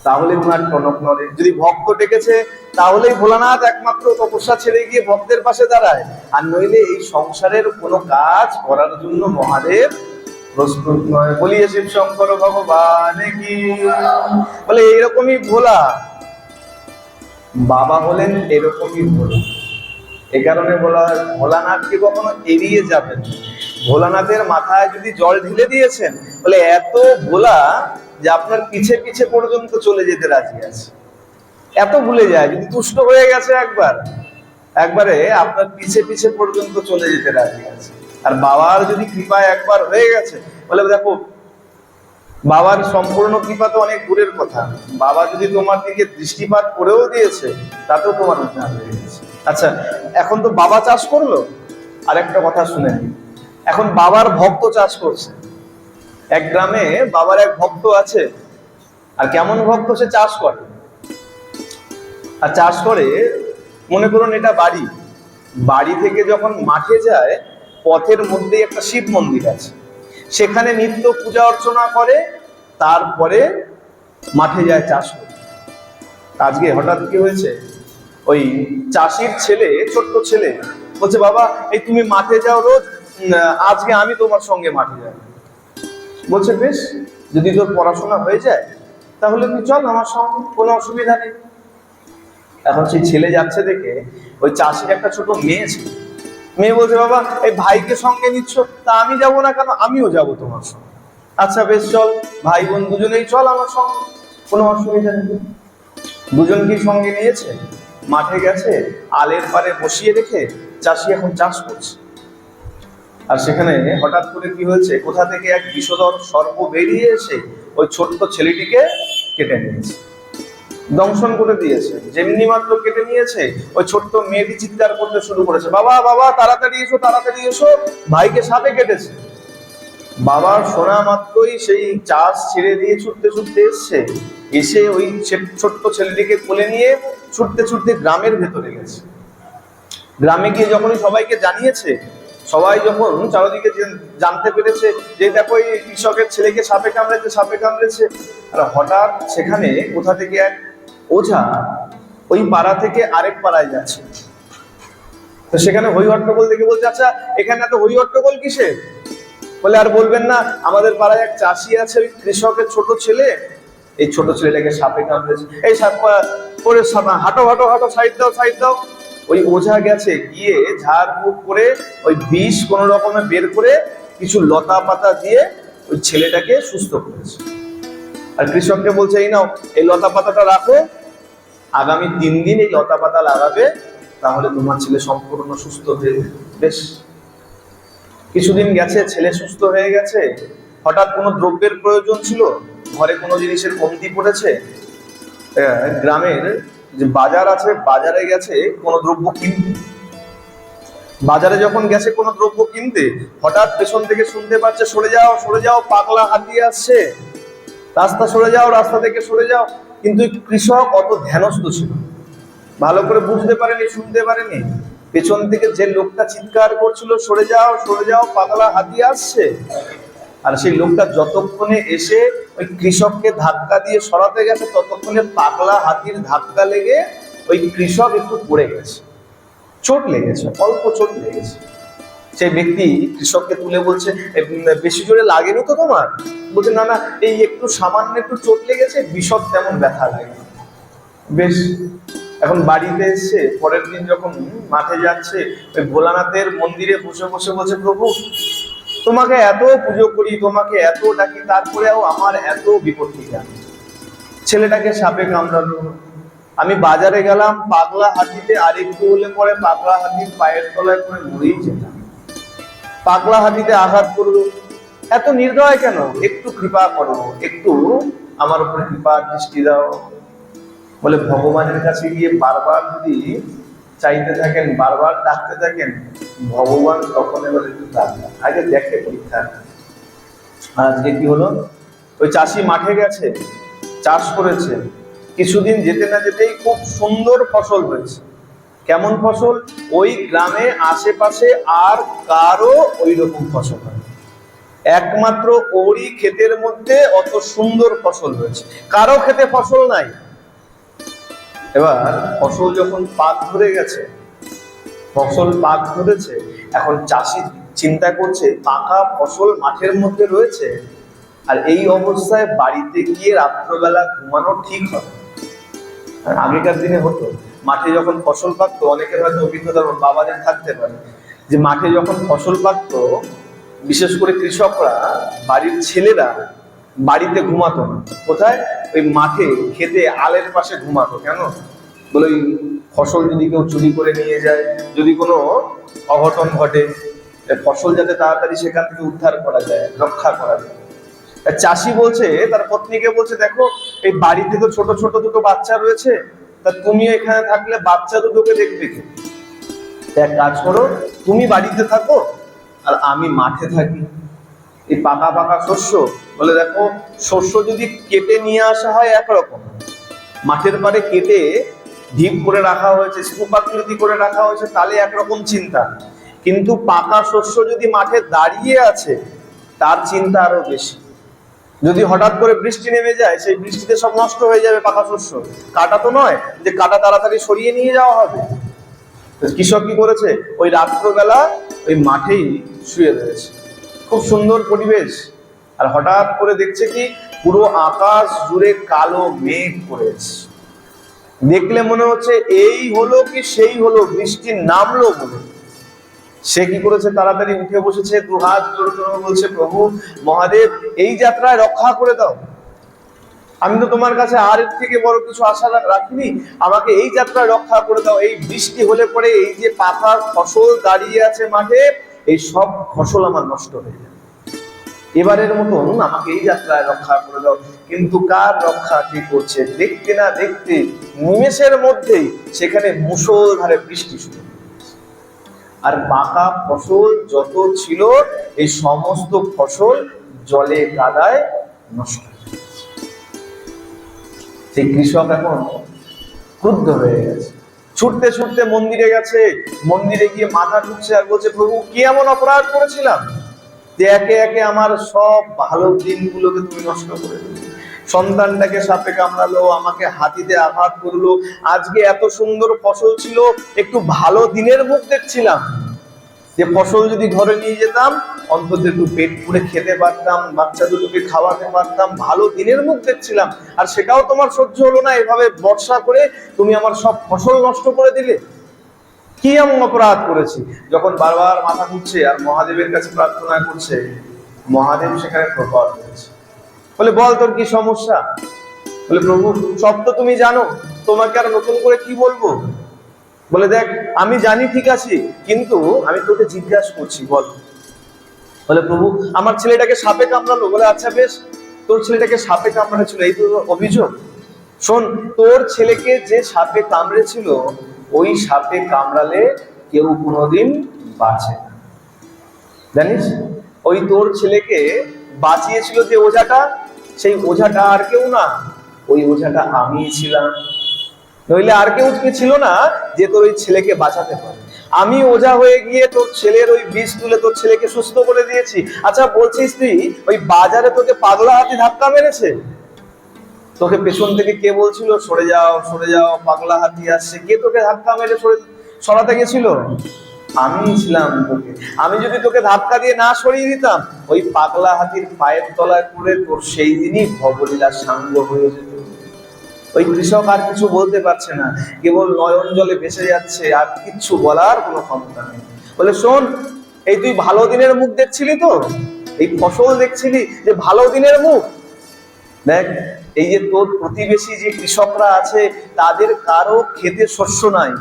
S1: তাহলে উনার টনক নড়ে। যদি ভক্ত ডেকেছে তাহলেই ভোলানাথ একমাত্র তপস্যা ছেড়ে গিয়ে ভক্তের পাশে দাঁড়ায়, আর নইলে এই সংসারের কোনো কাজ করার জন্য মহাদেব প্রস্তুত নয়। বলিয়ে শিব শঙ্কর ভগবান কি। বলে এইরকমই ভোলা বাবা হলেন এরকমই ভোলা। এ কারণে বলা হয় ভোলানাথকে কখনো এড়িয়ে যাবেন। ভোলানাথের মাথায় যদি জল ঢেলে দিয়েছেন, বলে এত ভোলা যে আপনার পিছে পিছে পর্যন্ত চলে যেতে রাজি আছে। এত ভুলে যায়, যদি তুষ্ট হয়ে গেছে একবারে আপনার পিছে পিছে পর্যন্ত চলে যেতে রাজি আছে। আর বাবার যদি কৃপা একবার হয়ে গেছে, বলে দেখো বাবার সম্পূর্ণ কৃপা তো অনেক দূরের কথা, বাবা যদি তোমার দিকে দৃষ্টিপাত করেও দিয়েছে তাতেও তোমার উদ্ধার হয়ে গেছে। আচ্ছা, এখন তো বাবা চাষ করলো, আর একটা কথা শুনেন, এখন বাবার ভক্ত চাষ করছে। এক গ্রামে বাবার এক ভক্ত আছে, আর কেমন ভক্ত, সে চাষ করে। আর চাষ করে, মনে করুন এটা বাড়ি, বাড়ি থেকে যখন মাঠে যায় পথের মধ্যেই একটা শিব মন্দির আছে, সেখানে নিত্য পূজা অর্চনা করে, তারপরে মাঠে যায় চাষ করতে। আজকে হঠাৎ কি হয়েছে, ওই চাষির ছেলে, ছোট্ট ছেলে বলছে, বাবা এই তুমি মাঠে যাও রোজ, আজকে আমি তোমার সঙ্গে মাঠে যাই। বলছে বেশ, যদি তোর পড়াশোনা হয়ে যায় তাহলে তুই চল আমার সঙ্গে, কোনো অসুবিধা নেই। এখন সেই ছেলে যাচ্ছে দেখে ওই চাষির একটা ছোট মেয়ে ছিল, মেয়ে বলছে, বাবা এই ভাইকে সঙ্গে নিচ্ছ, তা আমি যাব না কেন, আমিও যাব তোমার সঙ্গে। আচ্ছা বেশ চল, ভাই বোন দুজনেই চল আমার সঙ্গে, কোনো অসুবিধা নেই। দুজনকেই সঙ্গে নিয়েছে, মাঠে গেছে, আলের পারে বসিয়ে রেখে চাষি এখন চাষ করছে। আর সেখানে হঠাৎ করে কি হয়েছে, কোথা থেকে এক বিষধর সর্প বেরিয়ে এসে ওই ছোট্ট ছেলেটিকে কেটে নিয়েছে, দংশন করে দিয়েছে। যেমনি মাত্র কেটে নিয়েছে, ওই ছোট্ট মেয়েটি চিৎকার করতে শুরু করেছে, বাবা বাবা তাড়াতাড়ি এসো, তাড়াতাড়ি এসো, ভাইকে সাপে কেটেছে। বাবার শোনা মাত্রই সেই চাষ ছেড়ে দিয়ে ছুটতে ছুটতে এসছে, এসে ওই ছোট্ট ছেলেটিকে কোলে নিয়ে ছুটতে ছুটতে গ্রামের ভেতরে গেছে। গ্রামে গিয়ে যখনই সবাইকে জানিয়েছে, সবাই যখন চারদিকে জানতে পেরেছে যে দেখো এই কৃষকের ছেলেকে সাপে কামড়েছে, সাপে কামড়েছে, আর হঠাৎ সেখানে কোথা থেকে এক ওঝা ওই পাড়া থেকে আরেক পাড়ায় যাচ্ছে। তো সেখানে হই হট্টগোল দেখে বলছে, আচ্ছা এখানে এত হই হট্টগোল কিসে? বলে আর বলবেন না, আমাদের পাড়ায় এক চাষি আছে, ওই কৃষকের ছোট ছেলে, এই ছোট ছেলেটাকে সাপে কামড়েছে, এই সাপ করে হাঁটো হাঁটো হাঁটো, সাইড দাও সাইড দাও। ওই ওঝা গেছে, গিয়ে ঝাড়ফুঁক করে ওই বিষ কোন রকমে বের করে কিছু লতা পাতা দিয়ে ওই ছেলেটাকে সুস্থ করেছে। আর কৃষককে বলছে, এই নাও এই লতা পাতাটা রাখো, আগামী 3 দিন এই লতা পাতা লাগাবে, তাহলে তোমার ছেলে সম্পূর্ণ সুস্থ হয়ে যাবে। বেশ কিছুদিন গেছে, ছেলে সুস্থ হয়ে গেছে। হঠাৎ কোনো দ্রব্যের প্রয়োজন ছিল, ঘরে কোনো জিনিসের কমতি পড়েছে, গ্রামের যে বাজার আছে, বাজারে গেছে কোনো দ্রব্য কিনতে। বাজারে যখন গেছে কোনো দ্রব্য কিনতে, হঠাৎ পেছন থেকে শুনতে পাচ্ছে, সরে যাও সরে যাও, পাগলা হাতি আসছে, রাস্তা সরে যাও, রাস্তা থেকে সরে যাও। কিন্তু কৃষক অত ধ্যানস্থ ছিল, ভালো করে বুঝতে পারেনি, শুনতে পারেনি। পেছন থেকে যে লোকটা চিৎকার করছিল, সরে যাও সরে যাও, পাগলা হাতি আসছে, আর সেই লোকটা যতক্ষণে এসে ওই কৃষককে ধাক্কা দিয়ে সরাতে গেছে, ততক্ষণে পাগলা হাতির ধাক্কা লেগে ওই কৃষক একটু পড়ে গেছে, চোট লেগেছে, অল্প চোট লেগেছে। সেই ব্যক্তি কৃষককে তুলে বলছে, বেশি জোরে লাগেনি তো তোমার? বলছে, না না, এই একটু সামান্য একটু চোট লেগেছে, বিশদ তেমন ব্যথা লাগে। বেশ, এখন বাড়িতে এসে পরের দিন যখন মাঠে যাচ্ছে, ওই ভোলানাথের মন্দিরে বসে বসে বলছে, প্রভু তোমাকে এত পুজো করি, তোমাকে এত ডাকি, তারপরেও আমার এত বিপত্তি কেন? ছেলেটাকে সাপে কামড়ালো, আমি বাজারে গেলাম পাগলা হাতিতে, আর একটু হলে পরে পাগলা হাতির পায়ের তলায় করে মরেই যেতাম। পাগলা হাতিতে আঘাত করলো, এত নির্দয় কেন? একটু কৃপা করো, একটু আমার উপরে কৃপা দৃষ্টি দাও। বলে ভগবানের কাছে গিয়ে বারবার যদি চাইতে থাকেন, বারবার ডাকতে থাকেন, ভগবান তখন এবার একটু ডাকবেন, আগে দেখে পরীক্ষা। আজকে কি হলো, ওই চাষি মাঠে গেছে, চাষ করেছে, কিছুদিন যেতে না যেতেই খুব সুন্দর ফসল হয়েছে। কেমন ফসল? ওই গ্রামে আশেপাশে আর কারো ওই রকম ফসল হয়, একমাত্র ওরই ক্ষেতের মধ্যে অত সুন্দর ফসল হয়েছে, কারো ক্ষেতে ফসল নাই। এবার ফসল যখন পাক ধরে গেছে, ফসল পাক ধরেছে, এখন চাষি চিন্তা করছে পাকা ফসল মাঠের মধ্যে রয়েছে, আর এই অবস্থায় বাড়িতে গিয়ে রাত্রবেলা ঘুমানো ঠিক হবে। আর আগেকার দিনে হতো, মাঠে যখন ফসল পাকতো, অনেকের হয়তো অভিজ্ঞতা বাবাদের থাকতে পারে, যে মাঠে যখন ফসল পাকতো, বিশেষ করে কৃষকরা, বাড়ির ছেলেরা বাড়িতে ঘুমাতো না। কোথায়? ওই মাঠে, খেতে, আলের পাশে ঘুমাতো। কেন? বলে ওই ফসল যদি কেউ চুরি করে নিয়ে যায়, যদি কোনো অঘটন ঘটে, ফসল যাতে তাড়াতাড়ি সেখান থেকে উদ্ধার করা যায়, রক্ষা করা যায়। চাষি বলছে তার পত্নীকে, বলছে দেখো এই বাড়িতে তো ছোট ছোট দুটো বাচ্চা রয়েছে, তা তুমি এখানে থাকলে বাচ্চা দুটোকে দেখবে কে? এক কাজ করো, তুমি বাড়িতে থাকো আর আমি মাঠে থাকি। এই পাকা পাকা শস্য, বলে দেখো শস্য যদি কেটে নিয়ে আসা হয় একরকম, মাঠের পাড়ে কেটে ঢিপ করে রাখা হয়েছে, স্তূপাকৃতি করে রাখা হয়েছে, তাহলে একরকম চিন্তা। কিন্তু পাকা শস্য যদি মাঠে দাঁড়িয়ে আছে, তার চিন্তা আরো বেশি। যদি হঠাৎ করে বৃষ্টি নেমে যায়, সেই বৃষ্টিতে সব নষ্ট হয়ে যাবে পাকা শস্য। কাটা তো নয় যে কাটা তাড়াতাড়ি সরিয়ে নিয়ে যাওয়া হবে। কৃষক কি করেছে? ওই রাত্রবেলা ওই মাঠেই শুয়ে রয়েছে, খুব সুন্দর পরিবেশ। আর হঠাৎ করে দেখছে কি, পুরো আকাশ জুড়ে কালো মেঘ পড়েছে। দেখলে মনে হচ্ছে এই হলো কি সেই হলো, বৃষ্টি নামলো বলে। সে কি করেছে? তাড়াতাড়ি উঠে বসেছে, দু হাত জোড় করে বলছে, প্রভু মহাদেব, এই যাত্রায় রক্ষা করে দাও। আমি তো তোমার কাছে আর এর থেকে বড় কিছু আশা রাখিনি, আমাকে এই যাত্রায় রক্ষা করে দাও। এই বৃষ্টি হলে পরে এই যে পাতার ফসল দাঁড়িয়ে আছে মাঠে, এই সব ফসল আমার নষ্ট হয়ে যাবে। এবারের মতন আমাকে এই যাত্রায় রক্ষা করে দাও। কিন্তু কার রক্ষা কি করছে? দেখতে না দেখতে নিমেষের মধ্যেই সেখানে মুষলধারে বৃষ্টি শুরু। আর পাকা ফসল যত ছিল, এই সমস্ত ফসল জলে কাদায় নষ্ট। সেই কৃষক এখন ক্রুদ্ধ হয়ে গেছে, ছুটতে ছুটতে মন্দিরে গেছে। মন্দিরে গিয়ে মাথা ঠুকছে আর বলছে, প্রভু কি এমন অপরাধ করেছিলাম যে একে একে আমার সব ভালো দিনগুলোকে তুমি নষ্ট করে দিলে? সন্তানটাকে সাপে কামড়ালো, আমাকে হাতিতে আঘাত করলো, আজকে এত সুন্দর ফসল ছিল, একটু ভালো দিনের মুখ দেখছিলাম, যে ফসল যদি ঘরে নিয়ে যেতাম অন্তত একটু পেট পুড়ে খেতে পারতাম, বাচ্চা দুটোকে খাওয়াতে পারতাম, ভালো দিনের মুখ দেখছিলাম, আর সেটাও তোমার সহ্য হলো না। এভাবে বর্ষা করে তুমি আমার সব ফসল নষ্ট করে দিলে। কি এমন অপরাধ করেছি? যখন বারবার মাথা ঘুরছে আর মহাদেবের কাছে প্রার্থনা করছে, মহাদেব সেখানে প্রকট হয়েছে। বলে, বল তোর কি সমস্যা? বলে, প্রভু সব তো তুমি জানো, তোমাকে আর নতুন করে কি বলবো? বলে, দেখ আমি জানি ঠিক আছে, কিন্তু আমি তোকে জিজ্ঞাসা করছি, বল। বলে, প্রভু আমার ছেলেটাকে সাপে কামড়ালো। বলে, আচ্ছা বেশ, তোর ছেলেটাকে সাপে কামড়েছিল, এই তো অভিযোগ। শোন, তোর ছেলেকে যে সাপে কামড়েছিল, ওই সাপে কামড়ালে কেউ কোনোদিন বাঁচে না, জানিস? ওই তোর ছেলেকে বাঁচিয়েছিল যে ওঝাটা, সেই ওঝাটা আর কেউ না, ওই ওঝাটা আমিই ছিলাম। নইলে আর কেউ ছিল না যে তোর ওই ছেলেকে বাঁচাতে পারে। আমি ওঝা হয়ে গিয়ে তোর ছেলের ওই বিষ তুলে তোর ছেলেকে সুস্থ করে দিয়েছি। আচ্ছা বলছিস তুই, ওই বাজারে তোকে পাগলা হাতি ধাক্কা মেরেছে? তোকে পেছন থেকে কে বলছিল সরে যাও সরে যাও, পাগলা হাতি আসছে? কে তোকে ধাক্কা মেরে সরাতে গেছিল? আমি ছিলাম তোকে। আমি যদি তোকে ধাক্কা দিয়ে না সরিয়ে দিতাম, ওই পাগলা হাতির পায়ের তলায় পড়ে তোর সেই দিনই ভবলীলার সাঙ্গ হয়ে যেত। ওই কৃষক আর কিছু বলতে পারছে না, কেবল নয়ন জলে ভেসে যাচ্ছে, আর কিচ্ছু বলার কোনো ক্ষমতা নেই। বলে, শোন, এই তুই ভালো দিনের মুখ দেখছিলি তো, এই ফসল দেখছিলি যে ভালো দিনের মুখ। দেখ, এই যে তোর প্রতিবেশী যে কৃষকরা আছে, তাদের কারো খেতে শস্য নাই,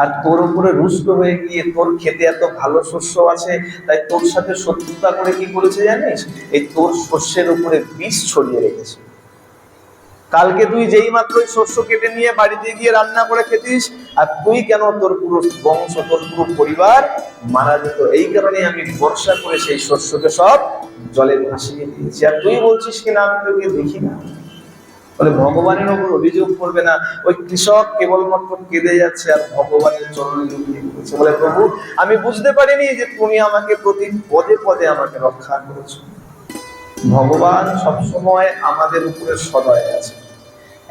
S1: আর তোর উপরে রুষ্ট হয়ে গিয়ে তোর খেতে এত ভালো শস্য আছে, তাই তোর সাথে শত্রুতা করে কি করেছে জানিস? এই তোর শস্যের উপরে বিষ ছড়িয়ে রেখেছে। কালকে তুই যেই মাত্র শস্য কেটে নিয়ে বাড়িতে গিয়ে রান্না করে খেতিস, আর তুই কেন, তোর পুরো বংশ, তোর পুরো পরিবার মারা যেত। এই কারণে আমি বর্ষা করে সেই শস্যকে সব জলে ভাসিয়ে দিয়েছি, আর তুই বলছিস কিনা আমি তোকে দেখি না। বলে, ভগবানের ওপর অভিযোগ করবে না। ওই কৃষক কেবলমাত্র কেঁদে যাচ্ছে আর ভগবানের চরণে লুটিয়ে পড়েছে। বলে, প্রভু আমি বুঝতে পারিনি যে তুমি আমাকে প্রতি পদে পদে আমাকে রক্ষা করেছো। ভগবান সবসময় আমাদের উপরে সদয় আছে।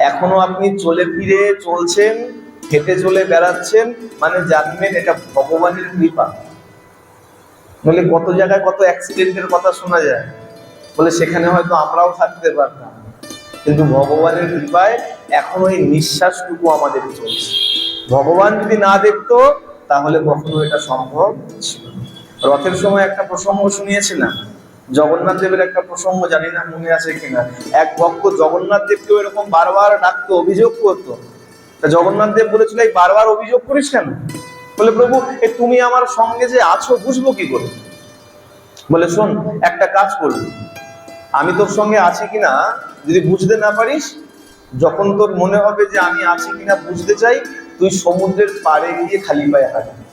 S1: এখনো আপনি চলে ফিরে চলছেন, হেঁটে চলে বেড়াচ্ছেন, মানে জানবেন এটা ভগবানের কৃপা। বলে, কত জায়গায় কত অ্যাক্সিডেন্টের কথা শোনা যায়, বলে সেখানে হয়তো আমরাও থাকতে পারতাম, কিন্তু ভগবানের কৃপায় এখনো এই নিঃশ্বাসটুকু আমাদের চলছে। ভগবান যদি না দেখতো তাহলে কখনো এটা সম্ভব ছিল না। রথের সময় একটা প্রসঙ্গ শুনিয়েছিলাম, জগন্নাথ দেবের একটা প্রসঙ্গ, জানি না মনে আছে কিনা। এক ভক্ত জগন্নাথ দেবকেও এরকম বারবার ডাকতো, অভিযোগ করতো। তা জগন্নাথ দেব বলেছিল, এই বারবার অভিযোগ করিস কেন? বলে, প্রভু তুমি আমার সঙ্গে যে আছো বুঝবো কি করে? বলে, শোন, একটা কাজ করবি, আমি তোর সঙ্গে আছি কিনা যদি বুঝতে না পারিস, যখন তোর মনে হবে যে আমি আছি কিনা বুঝতে চাই, তুই সমুদ্রের পাড়ে গিয়ে খালি পায়ে হাঁটবি।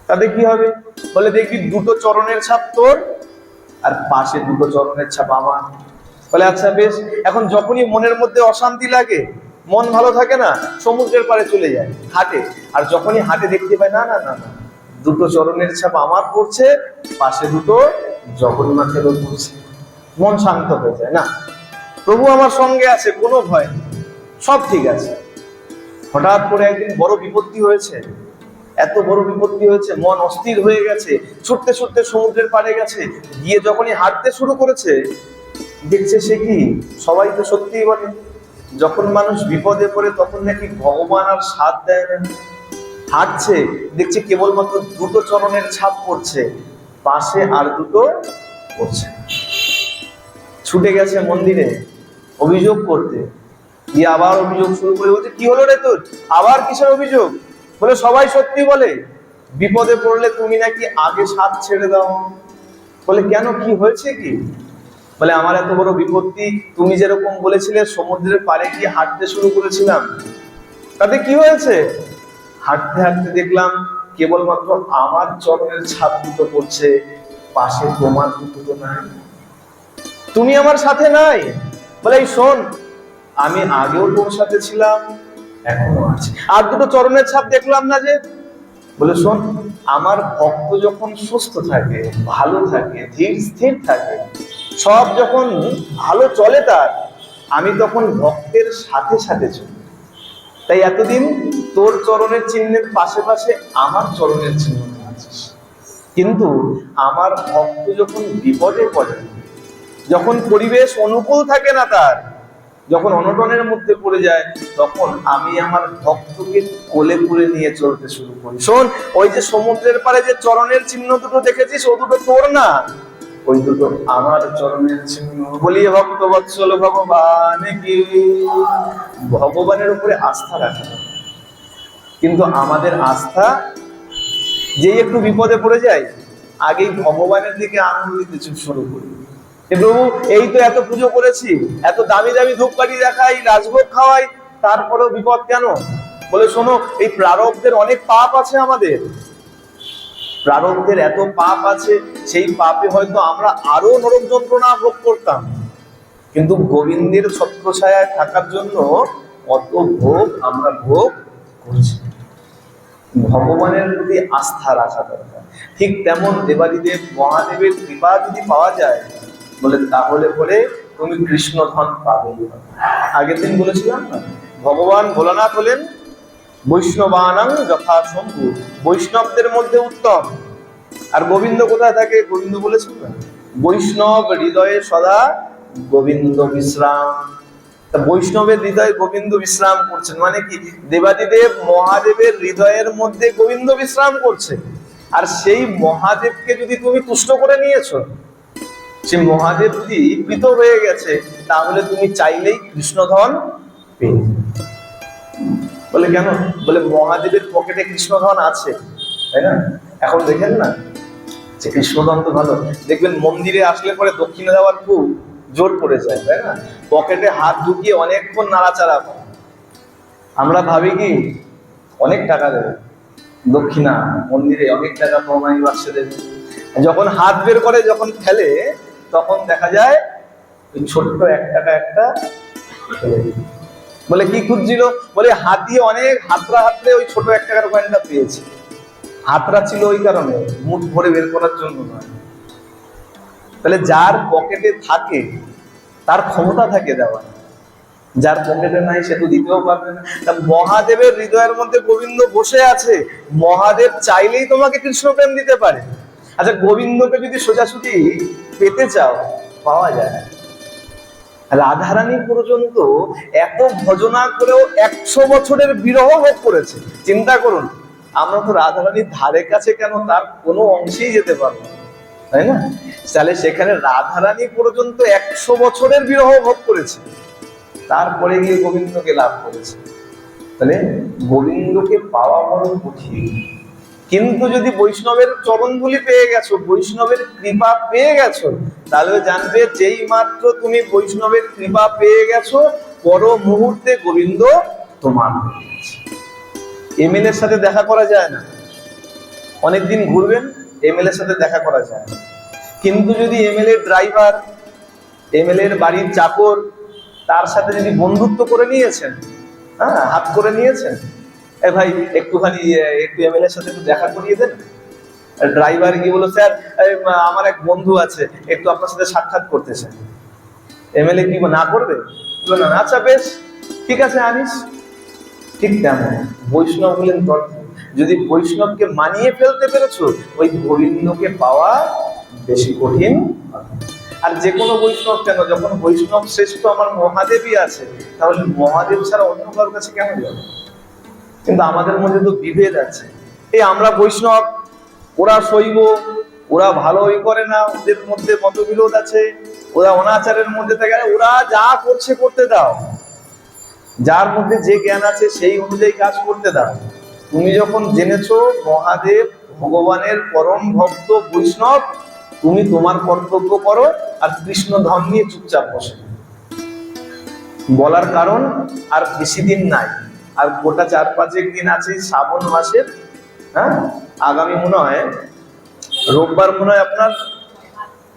S1: তাতে কি হবে? বলে, দেখবি দুটো চরণের ছাপ তোর আর পাশে দুটো চরণের ছাপ আমার। বলে, আচ্ছা বেশ। এখন যখনই মনের মধ্যে অশান্তি লাগে, মন ভালো থাকে না, সমুদ্রের পাড়ে চলে যায়, হাঁটে। আর যখনই হাঁটে দেখতে পায় না না না না, দুটো চরণের ছাপ আমার পড়ছে, পাশে দুটো জগন্নাথেরও পড়ছে, মন শান্ত হয়ে যায়। না, প্রভু আমার সঙ্গে আছে, কোনো ভয় নেই, সব ঠিক আছে। হঠাৎ করে একদিন বড় বিপত্তি হয়েছে, এত বড় বিপত্তি হয়েছে, মন অস্থির হয়ে গেছে, ছুটতে ছুটতে সমুদ্রের পাড়ে গেছে। গিয়ে যখনই হাঁটতে শুরু করেছে, দেখছে সে কি, সবাই তো সত্যিই বলে, যখন মানুষ বিপদে পড়ে তখন নাকি ভগবান আর সাথ দেয় না। হাঁটছে, দেখছে কেবলমাত্র দুটো চরণের ছাপ পড়ছে, পাশে আর দুটো পড়ছে। ছুটে গেছে মন্দিরে অভিযোগ করতে, গিয়ে আবার অভিযোগ শুরু করে বলছে, কি হলো রে তোর, আবার কিসের অভিযোগ? বলে, সবাই সত্যি বলে, বিপদে পড়লে তুমি নাকি আগে সাথ ছেড়ে দাও। বলে, কেন, কি হয়েছে কি? বলে, আমার এত বড় বিপত্তি, তুমি যেরকম বলেছিলে সমুদ্রের পাড়ে গিয়ে হাঁটতে শুরু করেছিলাম, তাতে কি হয়েছে? হাঁটতে হাঁটতে দেখলাম কেবলমাত্র আমার চরণের ছাপ দুটো পড়ছে, পাশে তোমার দুটো তো নাই, তুমি আমার সাথে নাই। বলে, এই শোন, আমি আগেও তোর সাথে ছিলাম, এখনো আছি, আর দুটো চরণের ছাপ দেখলাম না যে। বলে, শোন, আমার ভক্ত যখন সুস্থ থাকে, ভালো থাকে, ধীর স্থির থাকে, সব যখন ভালো চলে তার, আমি তখন ভক্তের সাথে সাথে চলি। তাই এতদিন তোর চরণের চিহ্নের পাশে পাশে আমার চরণের চিহ্ন আছিস। কিন্তু আমার ভক্ত যখন বিপদে পড়ে, যখন পরিবেশ অনুকূল থাকে না তার, যখন অনটনের মধ্যে পড়ে যায়, তখন আমি আমার ভক্তকে কোলে করে নিয়ে চলতে শুরু করি। শোন, ওই যে সমুদ্রের পাড়ে যে চরণের চিহ্ন দুটো দেখেছিস, ও দুটো তোর না, ওই দুটো আমার চরণের চিহ্ন। বলিয়ে ভক্ত বৎসল ভগবান কি। ভগবানের উপরে আস্থা রাখা, কিন্তু আমাদের আস্থা যেই একটু বিপদে পড়ে যায়, আগেই ভগবানের দিকে আঙুল দিতে শুরু করি। প্রভু, এই তো এত পুজো করেছি, এত দামি দামি ধূপকাঠি দেখাই, রাজভোগ খাওয়াই, তারপরেও বিপদ কেন? বলে, শোনো, এই প্রারব্ধের অনেক পাপ আছে আমাদের, প্রারব্ধের এত পাপ আছে, সেই পাপে হয়তো আমরা আরো নরক যন্ত্রণা ভোগ করতাম, কিন্তু গোবিন্দের ছত্রছায়ায় থাকার জন্য অত ভোগ আমরা ভোগ করছি। ভগবানের প্রতি আস্থা রাখা দরকার। ঠিক তেমন দেবাদিদেব মহাদেবের কৃপা যদি পাওয়া যায়, বলে তাহলে পরে তুমি কৃষ্ণ ধন পাবে। আগের দিন বলেছিলাম না, ভগবান ভোলানাথ হলেন বৈষ্ণবানাং যথা শম্ভু, বৈষ্ণবদের মধ্যে উত্তম। আর গোবিন্দ কোথায় থাকে? গোবিন্দ বলেছেন না, বৈষ্ণব হৃদয়ে সদা গোবিন্দ বিশ্রাম। তা বৈষ্ণবের হৃদয়ে গোবিন্দ বিশ্রাম করছেন মানে কি? দেবাদিদেব মহাদেবের হৃদয়ের মধ্যে গোবিন্দ বিশ্রাম করছে। আর সেই মহাদেবকে যদি তুমি তুষ্ট করে নিয়েছো, সেই মহাদেব যদি প্রীত হয়ে গেছে, তাহলে তুমি চাইলেই কৃষ্ণধন পেয়ে। বলে কেন? বলে মহাদেবের পকেটে কৃষ্ণধন আছে, তাই না? এখন দেখেন না যে কৃষ্ণধন তো ভালো, দেখবেন মন্দিরে আসলে পরে দক্ষিণে দেওয়ার খুব জোর পড়ে যায়, তাই না? পকেটে হাত ঢুকিয়ে অনেকক্ষণ নাড়াচাড়া করে। আমরা ভাবি কি অনেক টাকা দেবে দক্ষিণা, মন্দিরে অনেক টাকা প্রণামী বাক্সে দেবে। যখন হাত বের করে, যখন ফেলে, তখন দেখা যায় ছোট্ট 1 টাকা একটা। বলে কি খুঁজছিল? বলে হাতিয়ে অনেক হাতড়া হাতড়ে ওই ছোট 1 টাকার কয়েনটা পেয়েছে। হাতড়া ছিল ওই কারণে, মুখ ভরে বের করার জন্য নয়। তাহলে যার পকেটে থাকে তার ক্ষমতা থাকে দেওয়ার, যার পকেটে নাই সে তো দিতেও পারবে না। তা মহাদেবের হৃদয়ের মধ্যে গোবিন্দ বসে আছে, মহাদেব চাইলেই তোমাকে কৃষ্ণ প্রেম দিতে পারে। আচ্ছা, গোবিন্দকে যদি সোজাসুজি পেতে চাও, পাওয়া যায় না। রাধারানী পর্যন্ত এত ভজনা করেও 100 বছরের বিরহ ভোগ করেছে। চিন্তা করুন, আমরা তো রাধারানীর ধারে কাছে কেন তার কোনো অংশেই যেতে পারবো না, তাই না? তাহলে সেখানে রাধারানী পর্যন্ত 100 বছরের বিরহ ভোগ করেছে, তারপরে গিয়ে গোবিন্দকে লাভ করেছে। তাহলে গোবিন্দকে পাওয়া বড় কঠিন। কিন্তু যদি বৈষ্ণবের চরণধুলি পেয়ে গেছো, বৈষ্ণবের কৃপা পেয়ে গেছো, তাহলে জানবে যেই মাত্র তুমি বৈষ্ণবের কৃপা পেয়ে গেছো, পর মুহূর্তে গোবিন্দ তোমার হয়ে গেছে। এমএলএ এর সাথে দেখা করা যায় না, অনেকদিন ঘুরবেন, এমএলএ এর সাথে দেখা করা যায় না। কিন্তু যদি এমএলএ ড্রাইভার, এমএলএ এর বাড়ির চাকর, তার সাথে যদি বন্ধুত্ব করে নিয়েছেন, হ্যাঁ, হাত করে নিয়েছেন, এ ভাই একটুখানি একটু এমএলএ এর সাথে একটু দেখা করিয়ে দেন। ড্রাইভার গিয়ে বলো, স্যার আমার এক বন্ধু আছে, একটু আপনার সাথে সাক্ষাৎ করতে চাই। এমএলএ কি না করবে? বলো না, আচ্ছা বেশ, ঠিক আছে আনিস। ঠিক তেমন বৈষ্ণব হলেন তর্ক। যদি বৈষ্ণবকে মানিয়ে ফেলতে পেরেছো, ওই গোবিন্দকে পাওয়া বেশি কঠিন। আর যে কোনো বৈষ্ণব কেন, যখন বৈষ্ণব শ্রেষ্ঠ আমার মহাদেবই আছে, তাহলে মহাদেব ছাড়া অন্য কারোর কাছে কেন যাবে? কিন্তু আমাদের মধ্যে তো বিভেদ আছে। এই আমরা বৈষ্ণব, ওরা শৈব, ওরা ভালোই করে না, ওদের মধ্যে মতবিরোধ আছে, ওরা অনাচারের মধ্যে থাকে। ওরা যা করছে করতে দাও, যার মধ্যে যে জ্ঞান আছে সেই অনুযায়ী কাজ করতে দাও। তুমি যখন জেনেছো মহাদেব ভগবানের পরম ভক্ত বৈষ্ণব, তুমি তোমার কর্তব্য করো, আর কৃষ্ণ ধন নিয়ে চুপচাপ বসে। বলার কারণ আর বেশি দিন নাই, আর গোটা 4-5 দিন আছে শ্রাবণ মাসের। হ্যাঁ, আগামী মনে হয় রোববার, মনে হয় আপনার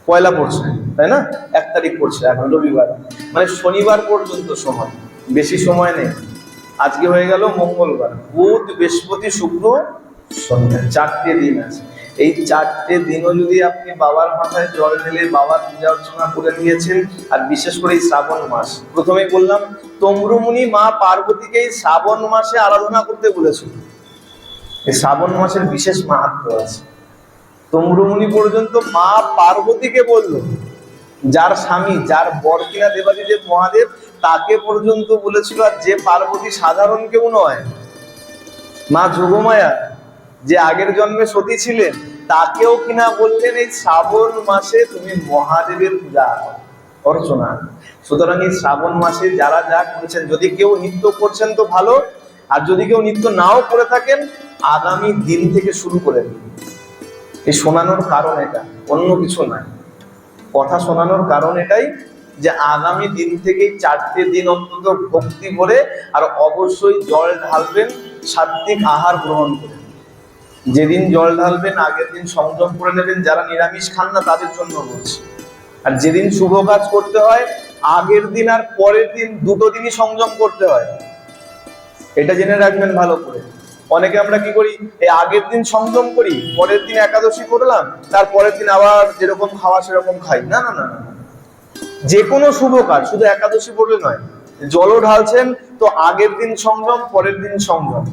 S1: পয়লা পড়ছে, তাই না? 1 তারিখ পড়ছে, এখন রবিবার, মানে শনিবার পর্যন্ত সময়, বেশি সময় নেই। আজকে হয়ে গেল মঙ্গলবার, বুধ, বৃহস্পতি, শুক্র, শনি, 4টে দিন আছে। এই 4টে দিনও যদি আপনি বাবার মাথায় জল ঢেলে বাবার পূজা অর্চনা করে নিয়েছেন, আর বিশেষ করে এই শ্রাবণ মাস, প্রথমেই বললাম তম্রুমুনি মা পার্বতীকে এই শ্রাবণ মাসে আরাধনা করতে বলেছিল। এই শ্রাবণ মাসের বিশেষ মাহাত্ম্য আছে। তম্রুমুনি পর্যন্ত মা পার্বতীকে বলল, যার স্বামী, যার বর কিনা দেবাদিদেব মহাদেব, তাকে পর্যন্ত বলেছিল। আর যে পার্বতী সাধারণ কেউ নয়, মা যোগমায়া, যে আগের জন্মে সতী ছিলেন, তাকেও কিনা বললেন এই শ্রাবণ মাসে তুমি মহাদেবের পূজা অর্চনা। সুতরাং এই শ্রাবণ মাসে যারা যা করেছেন, যদি কেউ নিত্য করছেন তো ভালো, আর যদি কেউ নিত্য নাও করে থাকেন, আগামী দিন থেকে শুরু করে দিন। এই শোনানোর কারণ এটা, অন্য কিছু নয়। কথা শোনানোর কারণ এটাই যে আগামী দিন থেকে 4টে দিন অন্তত ভক্তি ভরে, আর অবশ্যই জল ঢালবেন, সাত্বিক আহার গ্রহণ করে। যেদিন জল ঢালবেন আগের দিন সংযম করে নেবেন, যারা নিরামিষ খান না তাদের জন্য বলছি। আর যেদিন শুভ কাজ করতে হয়, আগের দিন আর পরের দিন, 2টো দিনই সংযম করতে হয়, এটা জেনে রাখবেন ভালো করে। অনেকে আমরা কি করি, এই আগের দিন সংযম করি, পরের দিন একাদশী করলাম, তার পরের দিন আবার যেরকম খাওয়া সেরকম খাই। না না না না, যে কোনো শুভ কাজ, শুধু একাদশী পড়লে নয়। জলও ঢালছেন তো আগের দিন সংযম, পরের দিন সংযম,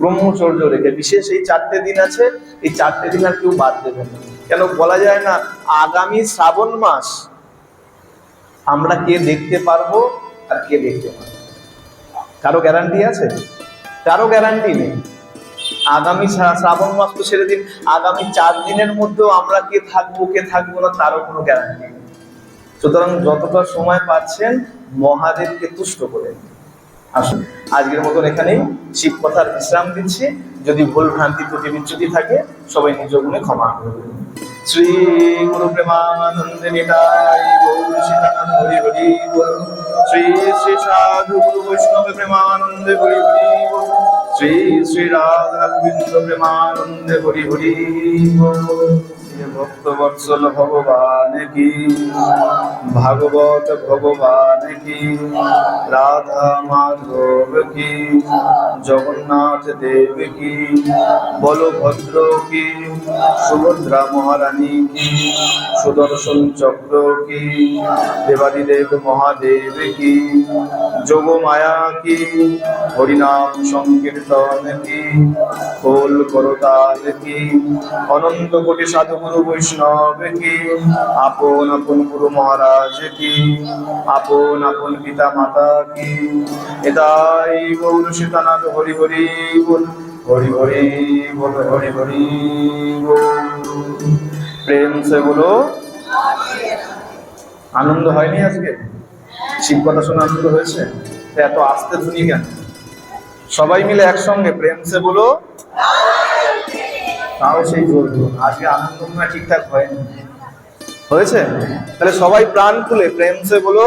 S1: ব্রহ্মচর্য রেখে। বিশেষ এই 4টে দিন আছে, এই 4টে দিন আর কেউ বাদ দেবেন না। কেন বলা যায় না, আগামী শ্রাবণ মাস আমরা কে দেখতে পারবো আর কে দেখতে পারবো, কারো গ্যারান্টি আছে? কারো গ্যারান্টি নেই। আগামী শ্রাবণ মাস তো ছেড়ে দিন, আগামী 4 দিনের মধ্যেও আমরা কে থাকবো কে থাকবো না তারও কোনো গ্যারান্টি নেই। সুতরাং যতটা সময় পাচ্ছেন মহাদেবকে তুষ্ট করে আসুন। আজকের মতন এখানেই শিব কথার বিশ্রাম দিচ্ছি। যদি ভুল ভ্রান্তি ত্রুটি বিচ্যুতি থাকে, সবাই নিজ গুণে ক্ষমা করবেন। শ্রী গুরু প্রেমানন্দে নিতাই গৌর সীতানন্দ হরি হরি বল। শ্রী শ্রী সাধু গুরু বৈষ্ণব প্রেমানন্দে হরি হরি বল। শ্রী শ্রী রাধা গোবিন্দ প্রেমানন্দে হরি হরি বল। ভক্ত বৎসল ভগবান কি, ভাগবত ভগবান কি, রাধা মাধব কি, জগন্নাথ দেব কি, বলভদ্র কি, সুভদ্রা মহারানী কি, সুদর্শন চক্র কি, দেবাদিদেব মহাদেব কি, যোগমায়া কি, হরিনাম সংকীর্তন কি, খোল করতাল কি, অনন্ত কোটি সাধু গুরু वैष्णव की, आपन आपन गुरु महाराज की, आपन आपन पिता माता की। एताई गौर सीतानाथ हरि हरि बोल, हरि हरि बोल, हरि हरि बोल। प्रेम से बोलो। আনন্দ হয়নি আজকে? শিব কথা শুনে আনন্দ হয়েছে? এত আস্তে ধ্বনি কেন? সবাই মিলে একসঙ্গে প্রেম সে বলো। তাও সেই জোর জোর। আজকে আনন্দ মনে হয় ঠিকঠাক হয়নি, হয়েছে? তাহলে সবাই প্রাণ খুলে প্রেম সে বলো।